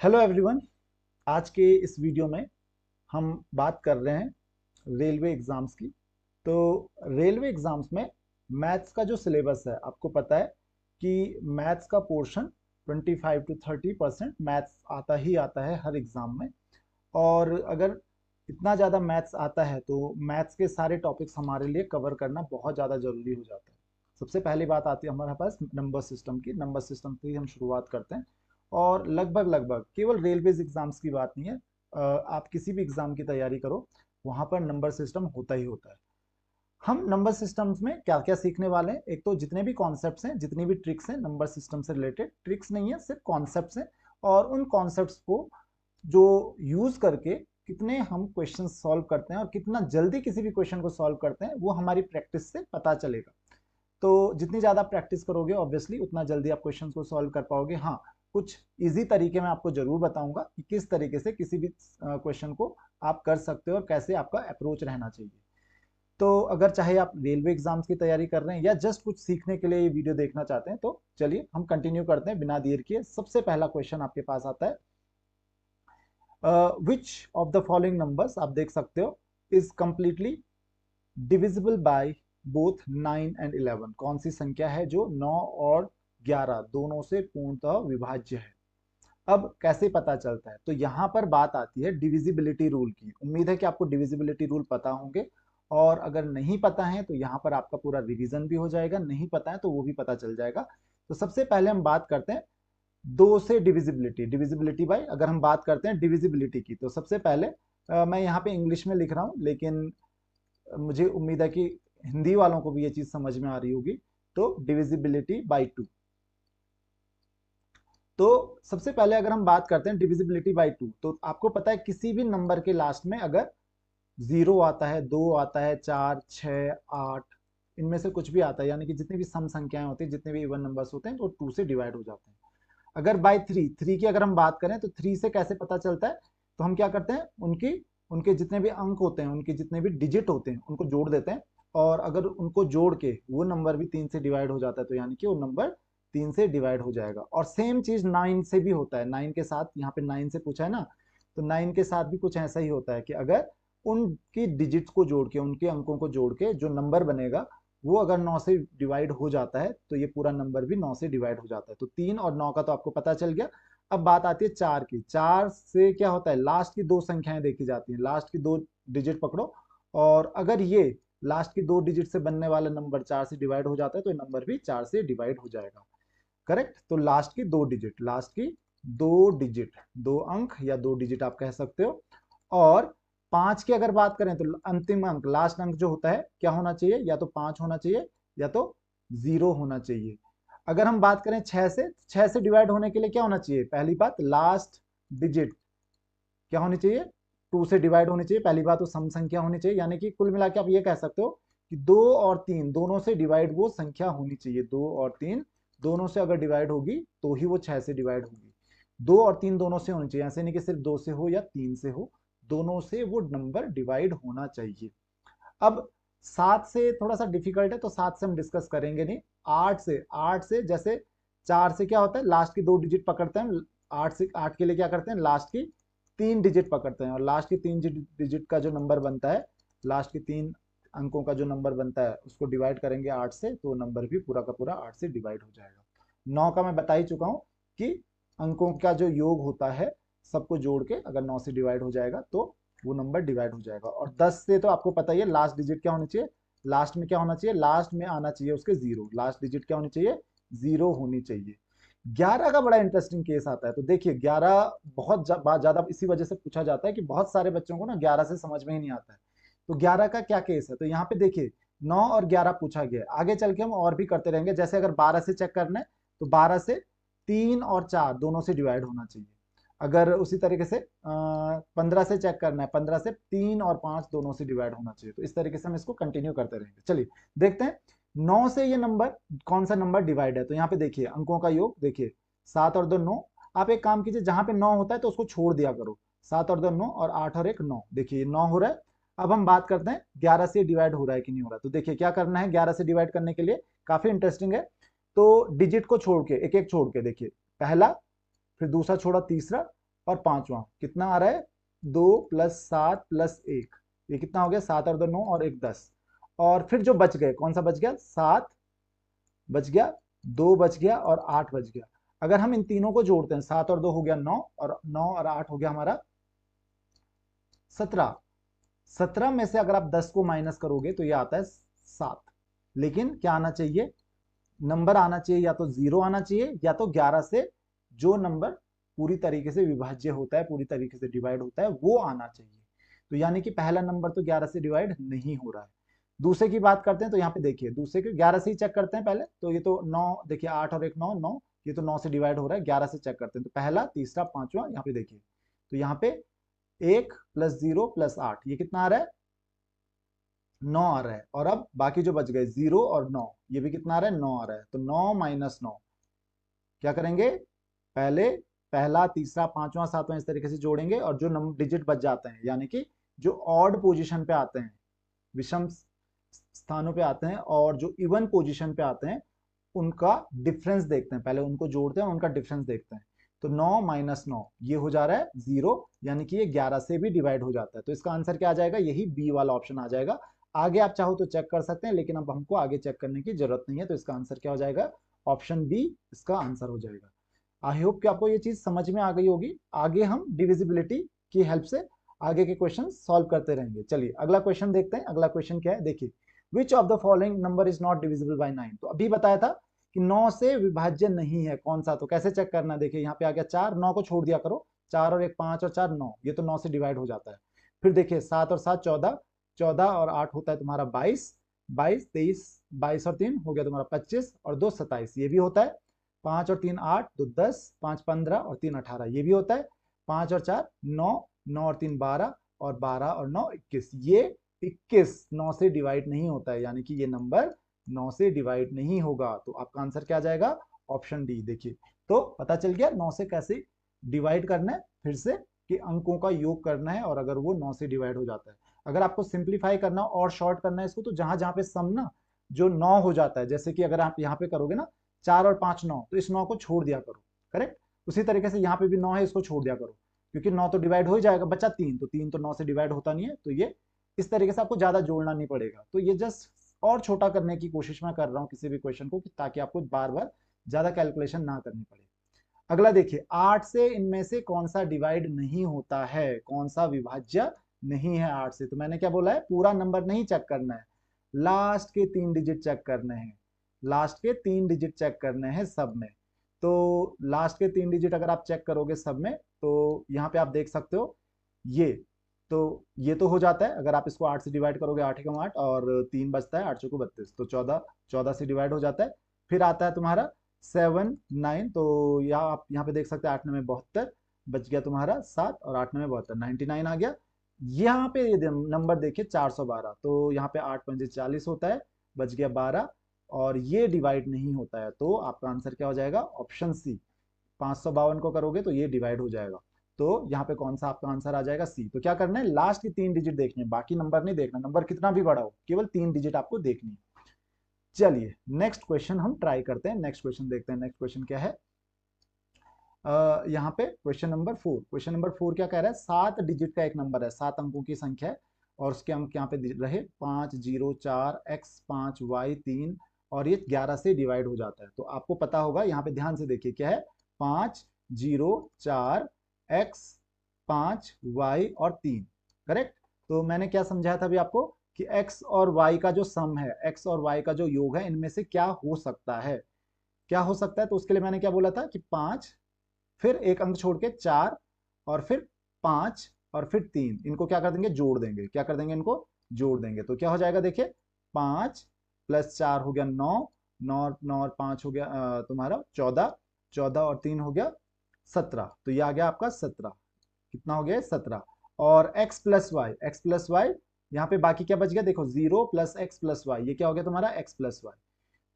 Hello everyone. आज के इस वीडियो में हम बात कर रहे हैं रेलवे एग्ज़ाम्स की। तो रेलवे एग्ज़ाम्स में मैथ्स का जो सिलेबस है, आपको पता है कि मैथ्स का पोर्शन 25 to 30% मैथ्स आता ही आता है हर एग्ज़ाम में। और अगर इतना ज़्यादा मैथ्स आता है तो मैथ्स के सारे टॉपिक्स हमारे लिए कवर करना बहुत ज़्यादा ज़रूरी हो जाता है। सबसे पहली बात आती है हमारे पास नंबर सिस्टम की। नंबर सिस्टम से ही हम शुरुआत करते हैं। और लगभग लगभग केवल रेलवेज एग्जाम्स की बात नहीं है, आप किसी भी एग्जाम की तैयारी करो, वहां पर नंबर सिस्टम होता ही होता है। हम नंबर सिस्टम्स में क्या क्या सीखने वाले हैं, एक तो जितने भी कॉन्सेप्ट्स हैं, जितनी भी ट्रिक्स हैं नंबर सिस्टम से रिलेटेड, ट्रिक्स नहीं है सिर्फ कॉन्सेप्ट्स हैं। और उन कॉन्सेप्ट्स को जो यूज करके कितने हम क्वेश्चन सॉल्व करते हैं और कितना जल्दी किसी भी क्वेश्चन को सॉल्व करते हैं, वो हमारी प्रैक्टिस से पता चलेगा। तो जितनी ज़्यादा प्रैक्टिस करोगे ऑब्वियसली उतना जल्दी आप क्वेश्चन को सॉल्व कर पाओगे। हाँ, कुछ इजी तरीके मैं आपको जरूर बताऊंगा कि किस तरीके से किसी भी क्वेश्चन को आप कर सकते हो और कैसे आपका अप्रोच रहना चाहिए। तो अगर चाहे आप रेलवे एग्जाम्स की तैयारी कर रहे हैं या जस्ट कुछ सीखने के लिए ये वीडियो देखना चाहते हैं, तो चलिए हम कंटिन्यू करते हैं बिना देर किए। सबसे पहला क्वेश्चन आपके पास आता है, which of the following numbers, आप देख सकते हो, is completely divisible by both 9 and 11। कौन सी संख्या है जो 9 और 11 दोनों से पूर्णतः विभाज्य है। अब कैसे पता चलता है, तो यहां पर बात आती है डिविजिबिलिटी रूल की। उम्मीद है कि आपको डिविजिबिलिटी रूल पता होंगे, और अगर नहीं पता है तो यहां पर आपका पूरा रिवीजन भी हो जाएगा, नहीं पता है तो वो भी पता चल जाएगा। तो सबसे पहले हम बात करते हैं दो से डिविजिबिलिटी, डिविजिबिलिटी बाय, अगर हम बात करते हैं डिविजिबिलिटी की, तो सबसे पहले मैं यहाँ पे इंग्लिश में लिख रहा हूँ, लेकिन मुझे उम्मीद है कि हिंदी वालों को भी ये चीज समझ में आ रही होगी। तो डिविजिबिलिटी बाय 2। तो सबसे पहले अगर हम बात करते हैं डिविजिबिलिटी बाय 2, तो आपको पता है किसी भी नंबर के लास्ट में अगर 0 आता है, 2 आता है, 4, 6, 8, इनमें से कुछ भी आता है, यानी कि जितनी भी सम संख्याएं होती हैं, जितने भी इवन नंबर्स होते हैं, तो 2 से डिवाइड हो जाते हैं। अगर बाय 3 की अगर हम बात करें तो 3 से कैसे पता चलता है, तो हम क्या करते हैं, उनकी उनके जितने भी अंक होते हैं, उनके जितने भी डिजिट होते हैं, उनको जोड़ देते हैं। और अगर उनको जोड़ के वो नंबर भी 3 से डिवाइड हो जाता है, तो यानी कि वो नंबर 3 से डिवाइड हो जाएगा। और सेम चीज 9 से भी होता है। 9 के साथ, यहाँ पे 9 से पूछा है ना, तो 9 के साथ भी कुछ ऐसा ही होता है कि अगर उनकी डिजिट्स को जोड़ के, उनके अंकों को जोड़ के जो नंबर बनेगा, वो अगर 9 से डिवाइड हो जाता है, तो ये पूरा नंबर भी 9 से डिवाइड हो जाता है। तो 3 और 9 का तो आपको पता चल गया। अब बात आती है 4 की। 4 से क्या होता है, लास्ट की दो संख्याएं देखी जाती हैं, लास्ट की दो डिजिट पकड़ो, और अगर ये लास्ट की दो डिजिट से बनने वाला नंबर 4 से डिवाइड हो जाता है, तो ये नंबर भी 4 से डिवाइड हो जाएगा। करेक्ट। तो लास्ट की दो डिजिट, लास्ट की दो डिजिट, दो अंक या दो डिजिट आप कह सकते हो। और 5 की अगर बात करें तो अंतिम अंक, लास्ट अंक जो होता है, क्या होना चाहिए, या तो 5 होना चाहिए या तो 0 होना चाहिए। अगर हम बात करें 6 से, 6 से डिवाइड होने के लिए क्या होना चाहिए, पहली बात लास्ट डिजिट क्या होनी चाहिए, 2 से डिवाइड होनी चाहिए। पहली बात तो सम संख्या होनी चाहिए, यानी कि कुल मिला के आप ये कह सकते हो कि 2 और 3 दोनों से डिवाइड वो संख्या होनी चाहिए। 2 और 3 दोनों से अगर डिवाइड होगी तो ही वो 6 से डिवाइड होगी। 2 और 3 दोनों से होनी चाहिए, ऐसे नहीं कि सिर्फ 2 से हो या 3 से हो, दोनों से वो नंबर डिवाइड होना चाहिए। अब 7 से थोड़ा सा डिफिकल्ट है, तो 7 से हम डिस्कस करेंगे नहीं। 8 से जैसे 4 से क्या होता है, लास्ट की दो डिजिट पकड़ते हैं। 8 के लिए क्या करते हैं, लास्ट की 3 डिजिट पकड़ते हैं, और लास्ट की 3 डिजिट का जो नंबर बनता है, लास्ट की 3 अंकों का जो नंबर बनता है, उसको डिवाइड करेंगे 8 से, तो नंबर भी पूरा का पूरा 8 से डिवाइड हो जाएगा। 9 का मैं बता ही चुका हूं कि अंकों का जो योग होता है, सबको जोड़ के अगर 9 से डिवाइड हो जाएगा तो वो नंबर डिवाइड हो जाएगा। और 10 से तो आपको पता ही है, लास्ट डिजिट क्या होनी चाहिए, लास्ट में क्या होना चाहिए, लास्ट में आना चाहिए उसके 0, लास्ट डिजिट क्या होनी चाहिए, 0 होनी चाहिए। 11 का बड़ा इंटरेस्टिंग केस आता है। तो देखिए 11 बहुत ज्यादा इसी वजह से पूछा जाता है कि बहुत सारे बच्चों को ना 11 से समझ में ही नहीं आता है। तो 11 का क्या केस है, तो यहाँ पे देखिए 9 और 11 पूछा गया है। आगे चल के हम और भी करते रहेंगे, जैसे अगर 12 से चेक करना है, तो 12 से 3 और 4 दोनों से डिवाइड होना चाहिए। अगर उसी तरीके से 15 से चेक करना है, 15 से 3 और 5 दोनों से डिवाइड होना चाहिए। तो इस तरीके से हम इसको कंटिन्यू करते रहेंगे। चलिए देखते हैं 9 से ये नंबर, कौन सा नंबर डिवाइड है। तो यहाँ पे देखिए अंकों का योग, देखिए 7 और 2 9। आप एक काम कीजिए, जहां पे 9 होता है तो उसको छोड़ दिया करो। 7 और 2 9, और 8 और 1 9, देखिए 9 हो रहा है। अब हम बात करते हैं 11 से डिवाइड हो रहा है कि नहीं हो रहा है। तो देखिए क्या करना है, 11 से डिवाइड करने के लिए काफी इंटरेस्टिंग है। तो डिजिट को छोड़ के, एक एक छोड़ के देखिए, पहला, फिर दूसरा छोड़ा तीसरा, और पांचवा कितना आ रहा है, 2 + 7 + 1, ये कितना हो गया, 7 और 2 9 और 1 10। और फिर जो बच गए, कौन सा बच गया, 7 बच गया, 2 बच गया और 8 बच गया। अगर हम इन तीनों को जोड़ते हैं, 7 और 2 हो गया 9, और 9 और 8 हो गया हमारा 17। 17 में से अगर आप 10 को माइनस करोगे तो ये आता है 7। लेकिन क्या आना चाहिए, नंबर आना चाहिए या तो 0 आना चाहिए या तो 11 से जो नंबर पूरी तरीके से विभाज्य होता है, पूरी तरीके से डिवाइड होता है, वो आना चाहिए। तो यानी कि पहला नंबर तो 11 से डिवाइड नहीं हो रहा है। दूसरे की बात करते हैं, तो यहाँ पे देखिए दूसरे के 11 से ही चेक करते हैं पहले। तो ये तो 9, देखिए 8 और 1 9 9, ये तो 9 से डिवाइड हो रहा है, 11 से चेक करते हैं। तो पहला, तीसरा, पांचवा, यहाँ पे देखिए, तो यहाँ पे 1 + 0 + 8, ये कितना आ रहा है, 9 आ रहा है। और अब बाकी जो बच गए 0 और 9, ये भी कितना आ रहा है, 9 आ रहा है। तो 9 - 9 क्या करेंगे, पहले पहला, तीसरा, पांचवा, सातवां इस तरीके से जोड़ेंगे, और जो नंबर डिजिट बच जाते हैं, यानी कि जो ऑड पोजीशन पे आते हैं, विषम स्थानों पे आते हैं, और जो इवन पोजीशन पे आते हैं, उनका डिफरेंस देखते हैं। पहले उनको जोड़ते हैं और उनका डिफरेंस देखते हैं। तो 9 - 9 ये हो जा रहा है 0, यानी कि ये 11 से भी डिवाइड हो जाता है। तो इसका आंसर क्या आ जाएगा, यही बी वाला ऑप्शन आ जाएगा। आगे आप चाहो तो चेक कर सकते हैं, लेकिन अब हमको आगे चेक करने की जरूरत नहीं है। तो इसका आंसर क्या हो जाएगा, ऑप्शन बी इसका आंसर हो जाएगा। आई होप कि आपको ये चीज समझ में आ गई होगी। आगे हम डिविजिबिलिटी की हेल्प से आगे के क्वेश्चन सॉल्व करते रहेंगे। चलिए अगला क्वेश्चन देखते हैं। अगला क्वेश्चन क्या है, देखिए, which of the following number is not divisible by 9। तो अभी बताया था कि 9 से विभाज्य नहीं है, कौन सा, तो कैसे चेक करना है, देखिए यहाँ पे आ गया 4, 9 को छोड़ दिया करो, 4 और 1 5 और 4 9, ये तो 9 से डिवाइड हो जाता है। फिर देखिए 7 और 7 14, 14 और 8 होता है तुम्हारा 22, 22 23, 22 और 3 हो गया तुम्हारा 25, और 2 27, ये भी होता है। 5 और 3 8, 2 10, 5 15 और 3 18, ये भी होता है। 5 और 4 9, 9 और 3 12, और 12 और 9 21, ये 21 9 से डिवाइड नहीं होता है, यानी कि ये नंबर 9 से डिवाइड नहीं होगा। तो आपका आंसर क्या आ जाएगा, ऑप्शन डी। देखिए तो पता चल गया 9 से कैसे डिवाइड करना है, फिर से कि अंकों का योग करना है, और अगर वो 9 से डिवाइड हो जाता है। अगर आपको सिंप्लीफाई करना और शॉर्ट करना है इसको, तो जहां जहां पे सम ना जो 9 हो जाता है, जैसे कि अगर आप यहाँ पे करोगे ना 4 और 5 9, तो इस 9 को छोड़ दिया करो, करेक्ट। उसी तरीके से यहाँ पे भी 9 है, इसको छोड़ दिया करो, क्योंकि 9 तो डिवाइड हो ही जाएगा, बच्चा 3, तो 3 तो 9 से डिवाइड होता नहीं है। तो ये इस तरीके से आपको ज्यादा जोड़ना नहीं पड़ेगा। तो ये जस्ट और छोटा करने की कोशिश मैं कर रहा हूँ किसी भी क्वेश्चन को, ताकि आपको बार बार ज्यादा कैलकुलेशन ना करनी पड़े। अगला देखिए, 8 से इनमें से कौन सा डिवाइड नहीं होता है, कौन सा विभाज्य नहीं है 8 से। तो मैंने क्या बोला है, पूरा नंबर नहीं चेक करना है, लास्ट के 3 डिजिट चेक करने हैं, लास्ट के 3 डिजिट चेक करने हैं सब में। तो लास्ट के 3 डिजिट अगर आप चेक करोगे सब में, तो यहाँ पे आप देख सकते हो ये, तो ये तो हो जाता है। अगर आप इसको 8 से डिवाइड करोगे, 8 एकम 8 और 3 बचता है, 8 चौको 32, तो 14, 14 से डिवाइड हो जाता है। फिर आता है तुम्हारा 7 9, तो यहाँ आप यहाँ पे देख सकते हैं 8 9 72, बच गया तुम्हारा 7, और 8 9 72 99 आ गया। यहाँ पे ये नंबर देखिए 412, तो यहाँ पे 8 पंजे 40 होता है, बच गया 12, और ये डिवाइड नहीं होता है। तो आपका आंसर क्या हो जाएगा, ऑप्शन सी। 552 को करोगे तो ये डिवाइड हो जाएगा। तो यहाँ पे कौन सा आपका आंसर आ जाएगा, सी। तो क्या करना है, लास्ट की 3 डिजिट देखनी है, बाकी नंबर नहीं देखना, नंबर कितना भी बड़ा हो, केवल 3 डिजिट आपको देखनी है। चलिए नेक्स्ट क्वेश्चन हम ट्राई करते हैं। नेक्स्ट क्वेश्चन देखते हैं, नेक्स्ट क्वेश्चन क्या है। यहाँ पे क्वेश्चन नंबर 4, क्वेश्चन नंबर 4 क्या कह रहा है, 7 डिजिट का एक नंबर है, 7 अंकों की संख्या है, और उसके अंक यहाँ पे रहे 5 0 4 x 5 y 3, और ये 11 से डिवाइड हो जाता है। तो आपको पता होगा, यहाँ पे ध्यान से देखिए क्या है, 5 0 4 x 5 y और 3, करेक्ट। तो मैंने क्या समझाया था अभी आपको, कि x और y का जो सम है, x और y का जो योग है, इनमें से क्या हो सकता है, क्या हो सकता है। तो उसके लिए मैंने क्या बोला था कि 5, फिर एक अंक छोड़ के 4, और फिर 5, और फिर 3, इनको क्या कर देंगे, जोड़ देंगे। क्या कर देंगे, इनको जोड़ देंगे। तो क्या हो जाएगा, देखिए 5 + 4 हो गया 9, 9 9 और 5 हो गया तुम्हारा 14, 14 और 3 हो गया 17, तो ये आ गया आपका 17। कितना हो गया, 17। और x + y, x + y, यहाँ पे बाकी क्या बच गया, देखो 0 + x + y, ये क्या हो गया तुम्हारा x + y।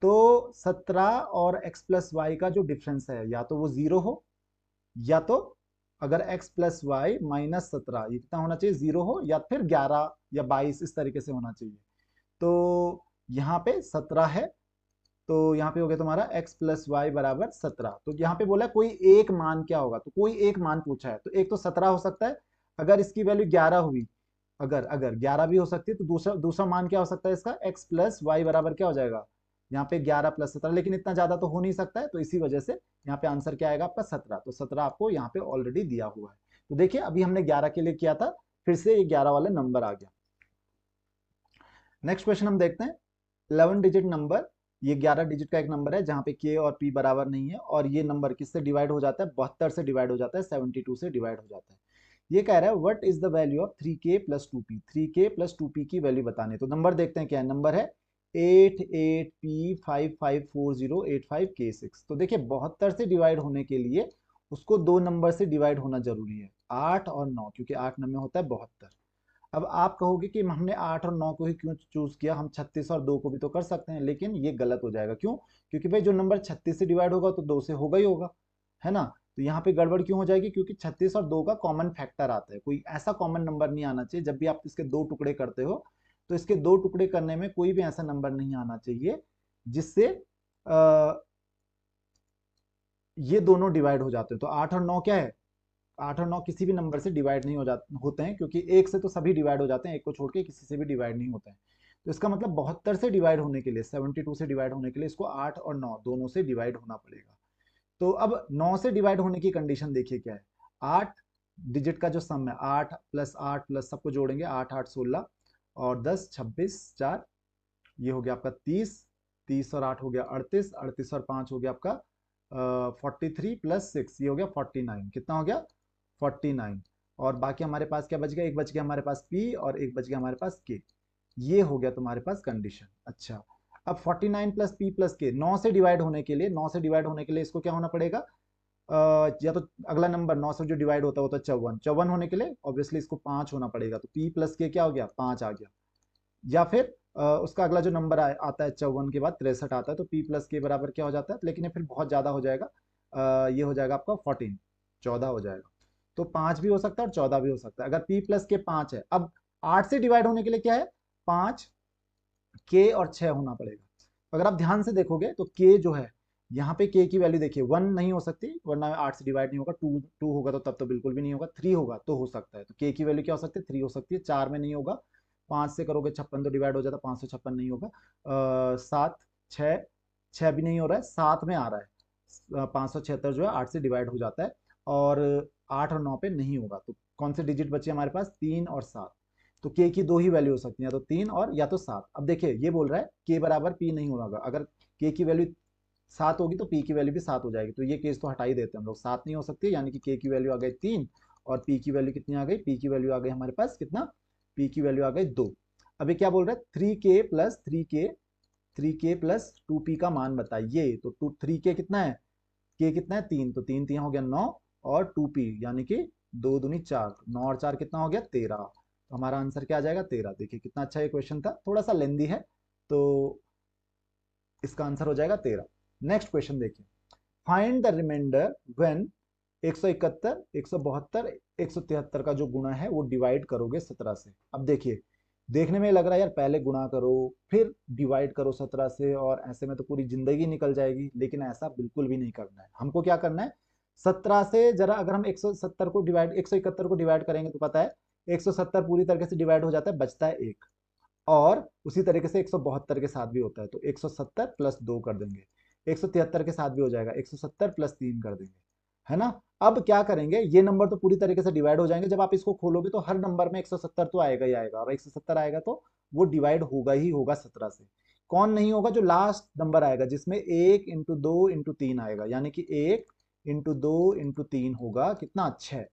तो 17 और x + y का जो डिफरेंस है, या तो वो 0 हो, या तो अगर x + y - 17, ये कितना होना चाहिए, 0 हो, या फिर 11 या 22 इस तरीके से होना चाहिए। तो यहाँ पे 17 है, तो यहाँ पे हो गया तुम्हारा x प्लस वाई बराबर 17। तो यहाँ पे बोला कोई एक मान क्या होगा, तो कोई एक मान पूछा है, तो एक तो 17 हो सकता है, अगर इसकी वैल्यू 11 हुई, अगर अगर 11 भी हो सकती है, तो दूसरा दूसरा मान क्या हो सकता है इसका, x प्लस वाई बराबर क्या हो जाएगा, यहाँ पे 11 प्लस 17, लेकिन इतना ज्यादा तो हो नहीं सकता है, तो इसी वजह से यहाँ पे आंसर क्या आएगा आपका 17। तो 17 आपको यहाँ पे ऑलरेडी दिया हुआ है। तो देखिए अभी हमने 11 के लिए किया था, फिर से ये 11 वाला नंबर आ गया। नेक्स्ट क्वेश्चन हम देखते हैं। 11 डिजिट नंबर, ये 11 डिजिट का एक नंबर है जहां पे के और पी बराबर नहीं है, और ये नंबर किससे डिवाइड हो जाता है, 72 से डिवाइड हो जाता है, 72 से डिवाइड हो जाता है। ये कह रहा है what is the value of 3k plus 2p, 3k plus 2p की वैल्यू बतानी है। तो नंबर देखते हैं क्या है, नंबर है 88p554085k6। तो देखिए 72 से डिवाइड होने के लिए उसको दो नंबर से डिवाइड होना जरूरी है, 8 और 9, क्योंकि 8 9 में होता है 72। अब आप कहोगे कि हमने 8 और 9 को ही क्यों चूज किया, हम 36 और 2 को भी तो कर सकते हैं, लेकिन ये गलत हो जाएगा। क्यों? क्योंकि भाई जो नंबर 36 से डिवाइड होगा तो 2 से होगा ही होगा, है ना। तो यहाँ पे गड़बड़ क्यों हो जाएगी, क्योंकि 36 और 2 का कॉमन फैक्टर आता है, कोई ऐसा कॉमन नंबर नहीं आना चाहिए। जब भी आप इसके दो टुकड़े करते हो तो इसके दो टुकड़े करने में कोई भी ऐसा नंबर नहीं आना चाहिए जिससे ये दोनों डिवाइड हो जाते हैं। तो 8 और 9 क्या है, 8 और 9 किसी भी नंबर से डिवाइड नहीं हो जाते होते हैं, क्योंकि एक से तो सभी डिवाइड हो जाते हैं, एक को छोड़ के किसी से भी डिवाइड नहीं होते हैं। तो इसका मतलब 72 से डिवाइड होने के लिए, 72 से डिवाइड होने के लिए इसको 8 और 9 दोनों से डिवाइड होना पड़ेगा। तो अब 9 से डिवाइड होने की कंडीशन देखिए क्या है, 8 डिजिट का जो सम है, 8 प्लस सबको जोड़ेंगे, 8 8 16 और 10 26 4, ये हो गया आपका 30, 30 और 8 हो गया 38, 38 और 5 हो गया आपका 43 प्लस 6, ये हो गया 49। कितना हो गया 49। और बाकी हमारे पास क्या बच गया, एक बच गया हमारे पास p और एक बच गया हमारे पास k। ये हो गया तुम्हारे पास कंडीशन। अच्छा, अब 49 प्लस p प्लस k, 9 से डिवाइड होने के लिए, 9 से डिवाइड होने के लिए इसको क्या होना पड़ेगा, या तो अगला नंबर 9 से जो डिवाइड होता है वो तो 54, 54 होने के लिए ऑब्वियसली इसको 5 होना पड़ेगा, तो p प्लस k क्या हो गया 5 आ गया। या फिर उसका अगला जो नंबर आता है 54 के बाद 63 आता है, तो p प्लस के बराबर क्या हो जाता है, लेकिन ये फिर बहुत ज्यादा हो जाएगा, ये हो जाएगा आपका 14, 14 हो जाएगा। तो 5 भी हो सकता है और 14 भी हो सकता है। अगर p प्लस के 5 है, अब 8 से डिवाइड होने के लिए क्या है, 5 k और 6 होना पड़ेगा। अगर आप ध्यान से देखोगे तो k जो है, यहाँ पे k की वैल्यू देखिए 1 नहीं हो सकती, वरना 8 से डिवाइड नहीं होगा, 2 होगा तो तब तो बिल्कुल भी नहीं होगा, 3 होगा तो हो सकता है। तो k की वैल्यू क्या हो सकती है, 3 हो सकती है, 4 में नहीं होगा, 5 से करोगे 56 तो डिवाइड हो जाता है, 556 नहीं होगा, 7 6, 6 भी नहीं हो रहा है, 7 में आ रहा है, 576 जो है 8 से डिवाइड हो जाता है, और 8 और 9 पे नहीं होगा। तो कौन से डिजिट बचे हमारे पास, 3 और 7। तो k की दो ही वैल्यू हो सकती है, या तो 3 और या तो 7। अब देखिए ये बोल रहा है k बराबर p नहीं होगा, अगर k की वैल्यू 7 होगी तो p की वैल्यू भी 7 हो जाएगी, तो ये केस तो हटा ही देते हैं हम लोग, 7 नहीं हो सकती, यानी कि k की वैल्यू आ गई 3 और p की वैल्यू कितनी आ गई, p की वैल्यू आ गई हमारे पास कितना, p की वैल्यू आ गई 2। अभी क्या बोल रहा है, 3k प्लस 2p का मान बताइए। तो 3k कितना है, k कितना है 3, तो 3 3 हो गया 9 और 2p यानी कि 2 दूनी 4, 9 और 4 कितना हो गया 13। तो हमारा आंसर क्या आ जाएगा 13। देखिए कितना अच्छा ये क्वेश्चन था, थोड़ा सा लेंदी है, तो इसका आंसर हो जाएगा 13। नेक्स्ट क्वेश्चन देखिए, फाइंड द रिमाइंडर व्हेन 171 172 173 का जो गुणा है वो डिवाइड करोगे 17 से। अब देखिए देखने में लग रहा है यार पहले गुणा करो फिर डिवाइड करो 17 से, और ऐसे में तो पूरी जिंदगी निकल जाएगी, लेकिन ऐसा बिल्कुल भी नहीं करना है। हमको क्या करना है, 17 से जरा अगर हम 170 को डिवाइड 171 को डिवाइड करेंगे तो पता है 170 पूरी तरीके से डिवाइड हो जाता है, बचता है 1, और उसी तरीके से 172 के साथ भी होता है, तो 170 प्लस 2 कर देंगे, 173 के साथ भी हो जाएगा, 170 प्लस 3 कर देंगे, है ना। अब क्या करेंगे, ये नंबर तो पूरी तरीके से डिवाइड हो जाएंगे, जब आप इसको खोलोगे तो हर नंबर में 170 तो आएगा ही आएगा, और 170 आएगा तो वो डिवाइड होगा ही होगा 17 से। कौन नहीं होगा, जो लास्ट नंबर आएगा जिसमें 1 इंटू 2 इंटू 3 आएगा, यानी कि 1 इंटू 2 इंटू 3 होगा कितना 6।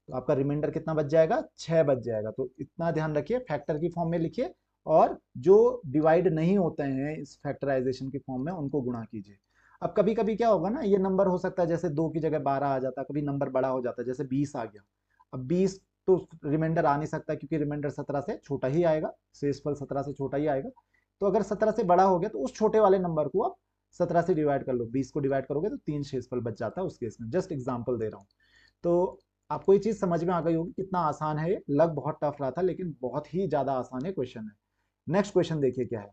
तो आपका रिमाइंडर कितना बच जाएगा, 6 बच जाएगा। तो इतना ध्यान रखिए, फैक्टर की फॉर्म में लिखिए, और जो डिवाइड नहीं होते हैं इस फैक्टराइजेशन की फॉर्म में उनको गुणा कीजिए। अब कभी कभी क्या होगा ना, ये नंबर हो सकता है जैसे 2 की जगह 12 आ जाता है, कभी नंबर बड़ा हो जाता है, जैसे 20 आ गया। अब 20 तो रिमाइंडर आ नहीं सकता, क्योंकि रिमाइंडर 17 से छोटा ही आएगा, शेषफल 17 से छोटा ही आएगा। तो अगर 17 से बड़ा हो गया तो उस छोटे वाले नंबर को आप 17 से डिवाइड कर लो, 20 को डिवाइड करोगे तो 3 शेषफल बच जाता है उस केस में। जस्ट एग्जाम्पल दे रहा हूँ। तो आपको ये चीज समझ में आ गई होगी कितना आसान है ये, लग बहुत टफ रहा था लेकिन बहुत ही ज्यादा आसान है क्वेश्चन है। नेक्स्ट क्वेश्चन देखिए क्या है,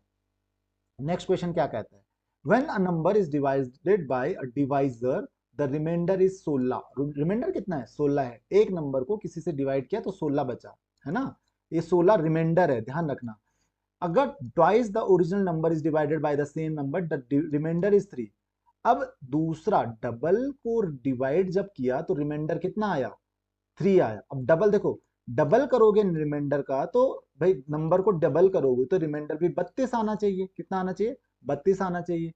नेक्स्ट क्वेश्चन क्या कहता है, when a number is divided by a divisor the remainder is 16। Remainder कितना है? 16 है। एक नंबर को किसी से डिवाइड किया तो 16 बचा, है ना? ये 16 रिमाइंडर है, ध्यान रखना। अगर twice the original number is divided by the same number the remainder is 3। अब दूसरा डबल को डिवाइड जब किया तो रिमाइंडर कितना आया? 3 आया। अब डबल देखो, डबल करोगे रिमाइंडर का तो भाई नंबर को डबल करोगे तो रिमाइंडर भी 32 आना चाहिए। कितना आना चाहिए? 32 आना चाहिए।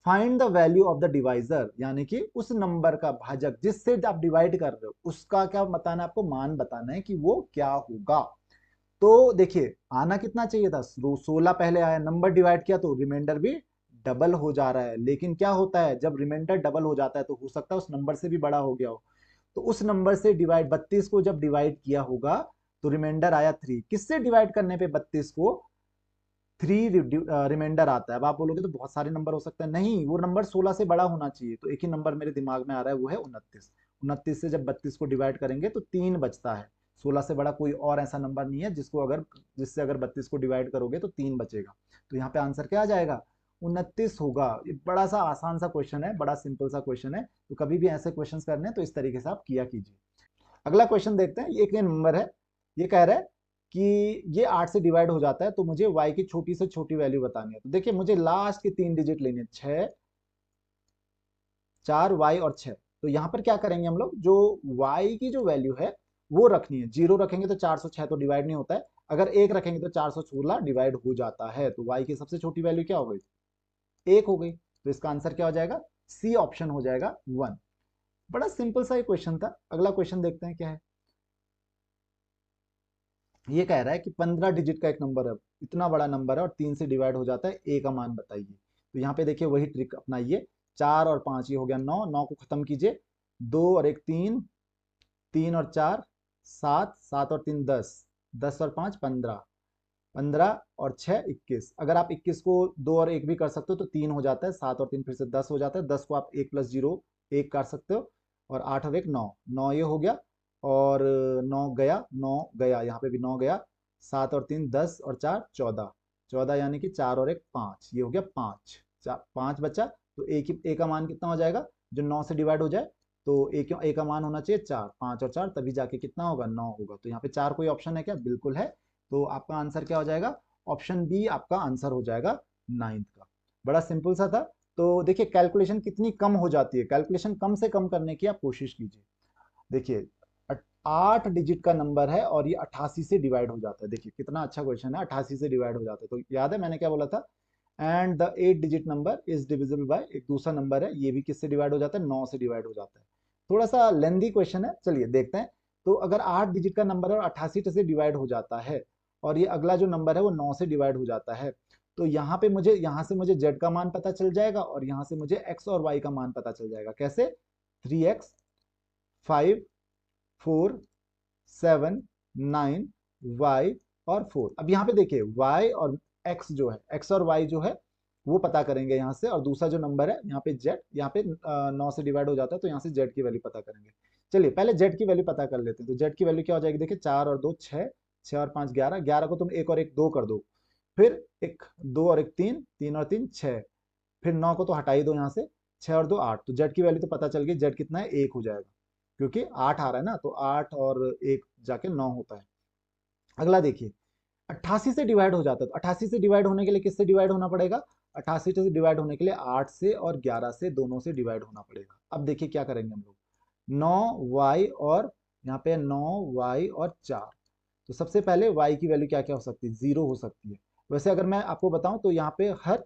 Find the value of the divisor, यानी कि उस नंबर का भाजक जिससे आप डिवाइड कर रहे हो उसका क्या बताना है आपको? मान बताना है कि वो क्या होगा। तो देखिए आना कितना चाहिए था? 16 पहले आया, नंबर डिवाइड किया तो रिमाइंडर भी डबल हो जा रहा है। लेकिन क्या होता है जब रिमाइंडर डबल हो जाता है तो हो सकता है उस नंबर से भी बड़ा हो गया हो। तो उस नंबर से डिवाइड 32 को जब डिवाइड किया होगा तो रिमाइंडर आया 3। किससे डिवाइड करने पे 32 को 3 रिमाइंडर आता है? अब आप बोलोगे तो बहुत सारे नंबर हो सकते हैं। नहीं, वो नंबर 16 से बड़ा होना चाहिए। तो एक ही नंबर मेरे दिमाग में आ रहा है, वो है 29। 29 से जब 32 को डिवाइड करेंगे तो 3 बचता है। 16 से बड़ा कोई और ऐसा नंबर नहीं है जिससे अगर 32 को डिवाइड करोगे तो 3 बचेगा। तो यहाँ पे आंसर क्या आ जाएगा? 29 होगा। ये बड़ा सा आसान सा क्वेश्चन है, बड़ा सिंपल सा क्वेश्चन है। तो कभी भी ऐसे क्वेश्चन करने हैं तो इस तरीके से आप किया कीजिए। अगला क्वेश्चन देखते हैं। ये एक नंबर है, ये कह रहा है कि ये 8 से डिवाइड हो जाता है तो मुझे y की छोटी से छोटी वैल्यू बतानी है। तो देखिए मुझे लास्ट के 3 डिजिट लेने हैं, 6, 4, y और 6। तो यहाँ पर क्या करेंगे हम लोग, जो y की जो वैल्यू है वो रखनी है। 0 रखेंगे तो 406 तो डिवाइड नहीं होता है। अगर 1 रखेंगे तो 416 डिवाइड हो जाता है। तो y की सबसे छोटी वैल्यू क्या हो गई? 1 हो गई। तो इसका आंसर क्या हो जाएगा? सी ऑप्शन हो जाएगा 1। बड़ा सिंपल सा ये क्वेश्चन था। अगला क्वेश्चन देखते हैं क्या है। ये कह रहा है कि 15 डिजिट का एक नंबर है, इतना बड़ा नंबर है और 3 से डिवाइड हो जाता है, ए का मान बताइए। तो यहाँ पे देखिए वही ट्रिक अपनाइए। 4 और 5 ये हो गया 9, 9 को खत्म कीजिए। 2 और 1 3, 3 और 4 7, 7 और 3 10, 10 और 5 15, 15 और 6 21। अगर आप 21 को 2 और 1 भी कर सकते हो तो 3 हो जाता है। 7 और 3 फिर से 10 हो जाता है। 10 को आप 1 प्लस 0 1 कर सकते हो। और 8 और 1 9, 9 ये हो गया। और 9 गया, 9 गया, यहाँ पे भी 9 गया। 7 और 3 10 और 4 14, 14 यानी कि 4 और 1 5, ये हो गया 5, 5 बचा। तो ए का मान कितना हो जाएगा जो 9 से डिवाइड हो जाए? तो ए का मान होना चाहिए 4, 5 और 4 तभी जाके कितना होगा? 9 होगा। तो यहाँ पे 4 कोई ऑप्शन है क्या? बिल्कुल है। तो आपका आंसर क्या हो जाएगा? ऑप्शन बी आपका आंसर हो जाएगा 9th का। बड़ा सिंपल सा था। तो देखिए कैलकुलेशन कितनी कम हो जाती है, कैलकुलेशन कम से कम करने की आप कोशिश कीजिए। देखिए 8 डिजिट का नंबर है और ये 88 से डिवाइड हो जाता है। देखिए कितना अच्छा क्वेश्चन है, 88 से डिवाइड हो जाता है। तो याद है मैंने क्या बोला था? And the 8 digit number is divisible by, एक दूसरा नंबर है ये भी किससे डिवाइड हो जाता है? 9 से डिवाइड हो जाता है। थोड़ा सा लेंदी क्वेश्चन है, चलिए देखते हैं। तो अगर 8 डिजिट का नंबर है और 88 से डिवाइड हो जाता है और ये अगला जो नंबर है वो 9 से डिवाइड हो जाता है, तो यहाँ पे मुझे, यहाँ से मुझे z का मान पता चल जाएगा और यहाँ से मुझे x और y का मान पता चल जाएगा। कैसे? 3x 5 4 7 9 y और 4। अब यहाँ पे देखिए y और x जो है, x और y जो है वो पता करेंगे यहाँ से। और दूसरा जो नंबर है यहाँ पे z, यहाँ पे 9 से डिवाइड हो जाता है तो यहाँ से z की वैल्यू पता करेंगे। चलिए पहले z की वैल्यू पता कर लेते हैं। तो z की वैल्यू क्या हो जाएगी? देखिए 4 और 2 6, 6 और 5 11, 11 को तुम 1 और 1 2 कर दो। फिर 1 2 और 1 3, 3 और 3 6, फिर 9 को तो हटा ही दो यहाँ से। 6 और 2 8, तो z की वैल्यू तो पता चल गई। z कितना है? 1 हो जाएगा, क्योंकि 8 आ रहा है ना। तो 8 और 1 जाके 9 होता है। अगला देखिए 88 से डिवाइड हो जाता है। तो 88 से डिवाइड होने के लिए किससे डिवाइड होना पड़ेगा? 88 से डिवाइड होने के लिए 8 से और 11 से, दोनों से डिवाइड होना पड़ेगा। अब देखिए क्या करेंगे हम लोग। 9y और यहाँ पे 9y और 4। तो सबसे पहले y की वैल्यू क्या क्या हो सकती है? 0 हो सकती है। वैसे अगर मैं आपको बताऊं तो यहाँ पे हर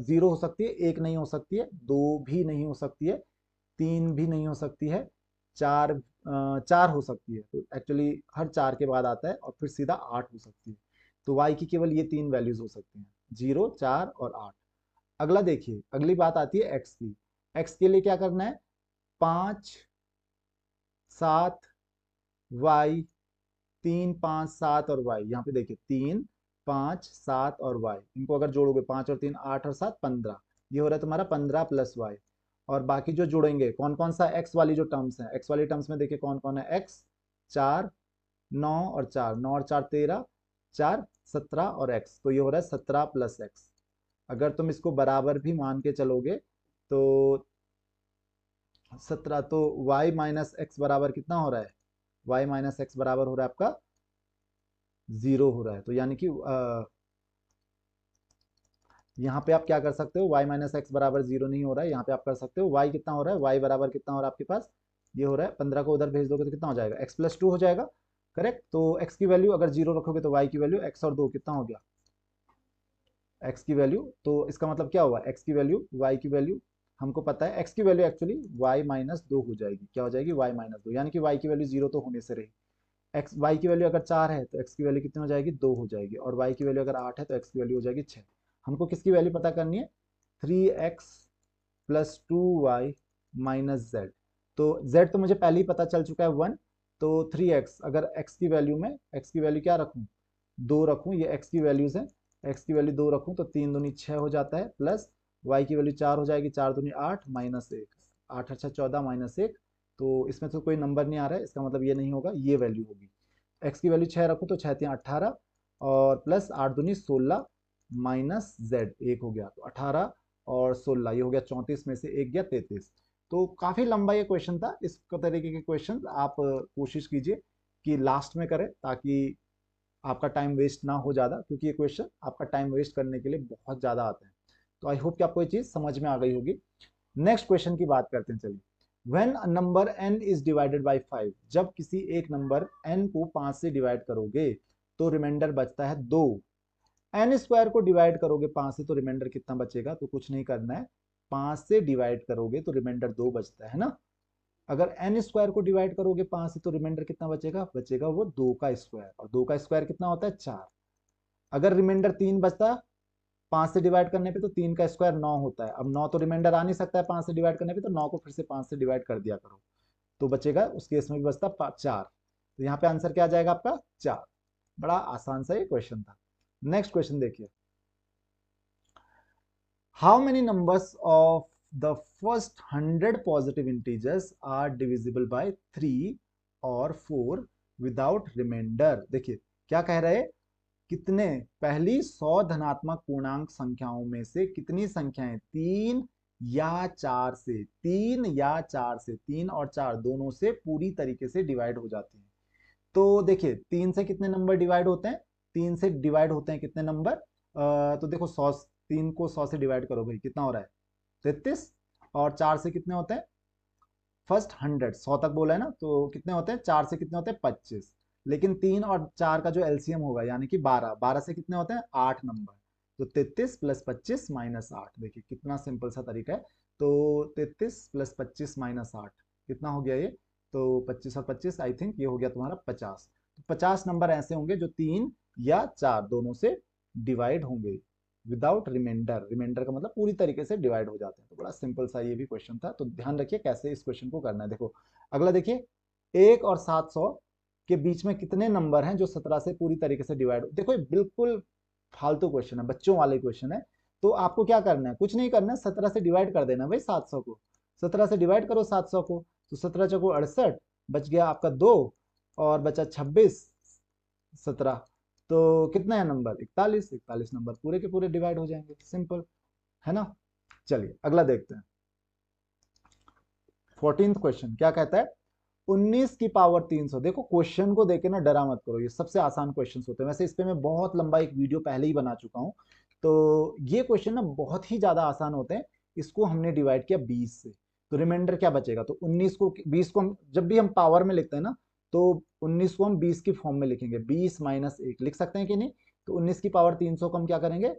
0 हो सकती है, 1 नहीं हो सकती है, 2 भी नहीं हो सकती है, 3 भी नहीं हो सकती है, 4 4 हो सकती है। तो एक्चुअली हर 4 के बाद आता है और फिर सीधा 8 हो सकती है। तो y की केवल ये 3 वैल्यूज हो सकती हैं, 0 4 और 8। अगला देखिए, अगली बात आती है x की। x के लिए क्या करना है? 5 7 y, 3 5 7 और y। यहाँ पे देखिए 3 5 7 और y, इनको अगर जोड़ोगे 5 और 3 8 और 7 15, ये हो रहा है तुम्हारा 15 प्लस y। और बाकी जो जोड़ेंगे कौन कौन सा? x वाली जो टर्म्स है, x वाली टर्म्स में देखिए कौन कौन है? x 4 9 और 4, 9 और 4 13, 4 17 और x, तो ये हो रहा है 17 प्लस x। अगर तुम इसको बराबर भी मान के चलोगे तो 17, तो y माइनस एक्स बराबर कितना हो रहा है, y माइनस एक्स बराबर हो रहा है आपका 0 हो रहा है। तो यानी कि यहाँ पे आप क्या कर सकते हो, y माइनस एक्स बराबर 0 नहीं हो रहा है, यहाँ पे आप कर सकते हो y कितना हो रहा है, y बराबर कितना हो रहा है आपके पास, ये हो रहा है 15 को उधर भेज दोगे तो कितना हो जाएगा, x प्लस 2 हो जाएगा। करेक्ट। तो x की वैल्यू अगर 0 रखोगे तो y की वैल्यू x और 2 कितना हो गया, x की वैल्यू, तो इसका मतलब क्या हुआ, x की वैल्यू y की वैल्यू हमको पता है, x की वैल्यू एक्चुअली y माइनस 2 हो जाएगी, क्या हो जाएगी, y माइनस 2, यानी कि y की वैल्यू 0 तो होने से रही। x y की वैल्यू अगर 4 है तो x की वैल्यू कितनी हो जाएगी, 2 हो जाएगी, और y की वैल्यू अगर 8 है तो x की वैल्यू हो जाएगी 6। हमको किसकी वैल्यू पता करनी है, 3x plus 2y minus Z. तो z तो मुझे पहले ही पता चल चुका है 1, तो 3x, अगर x की वैल्यू में x की वैल्यू क्या रखूं, 2 रखूं, ये x की वैल्यूज है, x की वैल्यू 2 रखूं तो 3 दूनी 6 हो जाता है, प्लस y की वैल्यू 4 हो जाएगी, 4 दूनी 8 माइनस 1, 8 अच्छा 14 माइनस 1, तो इसमें तो कोई नंबर नहीं आ रहा है, इसका मतलब ये नहीं होगा, ये वैल्यू होगी। x की वैल्यू 6 रखूं तो 6 3 18 और प्लस 8 दूनी 16 माइनस z 1 हो गया, तो 18 और 16 ये हो गया 34 में से 1 गया 33। तो काफी लंबा ये क्वेश्चन था, इस तरीके के क्वेश्चन आप कोशिश कीजिए कि लास्ट में करें ताकि आपका टाइम वेस्ट ना हो ज़्यादा, क्योंकि ये क्वेश्चन आपका टाइम वेस्ट करने के लिए बहुत ज़्यादा आते हैं। तो आई होप कि आपको ये चीज़ समझ में आ गई होगी। नेक्स्ट क्वेश्चन की बात करते हैं, चलिए। When a number n is divided bye 5, जब किसी एक नंबर n को 5 से डिवाइड करोगे तो रिमाइंडर बचता है 2। एन स्क्वायर को डिवाइड करोगे 5 से तो रिमाइंडर कितना बचेगा, तो कुछ नहीं करना है, 5 से डिवाइड करोगे तो रिमाइंडर 2 बचता है ना। अगर एन स्क्वायर को डिवाइड करोगे 5 से तो रिमाइंडर कितना बचेगा, बचेगा वो 2 का स्क्वायर, और 2 का स्क्वायर कितना होता है 4। अगर रिमाइंडर 3 बचता 5 से डिवाइड करने पे तो 3 का स्क्वायर 9 होता है, अब 9 तो रिमाइंडर आ नहीं सकता है 5 से डिवाइड करने पे, तो 9 को फिर से 5 से डिवाइड कर दिया करो, तो बचेगा, उस केस में भी बचता 4। तो यहाँ पे आंसर क्या आ जाएगा आपका 4। बड़ा आसान सा ये क्वेश्चन था। नेक्स्ट क्वेश्चन देखिए, how many numbers of the first 100 positive integers are divisible by 3 और 4 विदाउट रिमाइंडर। देखिए क्या कह रहे हैं, कितने पहली 100 धनात्मक पूर्णांक संख्याओं में से कितनी संख्याएं 3 या 4 से, 3 या 4 से, 3 और 4 दोनों से पूरी तरीके से डिवाइड हो जाती हैं। तो देखिए 3 से कितने नंबर डिवाइड होते हैं, 3 से डिवाइड होते हैं कितने नंबर, तो देखो 100, 3 को 100 से डिवाइड करो भाई, कितना हो रहा है 33, और 4 से कितने होते हैं, फर्स्ट 100 100 तक बोला है ना, तो कितने होते हैं, 4 से कितने होते हैं 25, लेकिन 3 और 4 का जो एलसीएम होगा यानी कि 12, 12 से कितने होते हैं 8 नंबर, तो 33 प्लस 25 माइनस 8, देखिए कितना सिंपल सा तरीका है। तो 33 प्लस 25 माइनस 8 कितना हो गया ये, तो 25 और 25 आई थिंक ये हो गया तुम्हारा 50। तो 50 नंबर ऐसे होंगे जो 3 या 4 दोनों से डिवाइड होंगे विदाउट रिमाइंडर, रिमाइंडर का मतलब पूरी तरीके से डिवाइड हो जाते हैं। तो बड़ा सिंपल सा ये भी क्वेश्चन था, तो ध्यान रखिए कैसे इस क्वेश्चन को करना है। देखो अगला देखिए, 1 और 700 के बीच में कितने नंबर हैं जो 17 से पूरी तरीके से डिवाइड हो, देखो ये बिल्कुल फालतू क्वेश्चन है, बच्चों वाले क्वेश्चन है। तो आपको क्या करना है, कुछ नहीं करना है, 17 से डिवाइड कर देना भाई 700 को, 17 से डिवाइड करो 700 को, तो 17 चौको 68, बच गया आपका 2, और बचा 26, 17, तो कितना है नंबर 41, 41 नंबर पूरे के पूरे डिवाइड हो जाएंगे, सिंपल है ना। चलिए अगला देखते हैं, 14th क्वेश्चन क्या कहता है, 19 की पावर 300। देखो क्वेश्चन को देखे ना डरा मत करो, ये सबसे आसान क्वेश्चन होते हैं, वैसे इस पे मैं बहुत लंबा एक वीडियो पहले ही बना चुका हूं। तो ये क्वेश्चन ना बहुत ही ज्यादा आसान होते हैं। इसको हमने डिवाइड किया 20 से, तो रिमाइंडर क्या बचेगा, तो 19 को 20 को हम जब भी हम पावर में लिखते हैं ना, तो 19 को हम 20 की फॉर्म में लिखेंगे, 20 माइनस 1 लिख सकते हैं कि नहीं, तो 19 की पावर 300 को हम क्या करेंगे,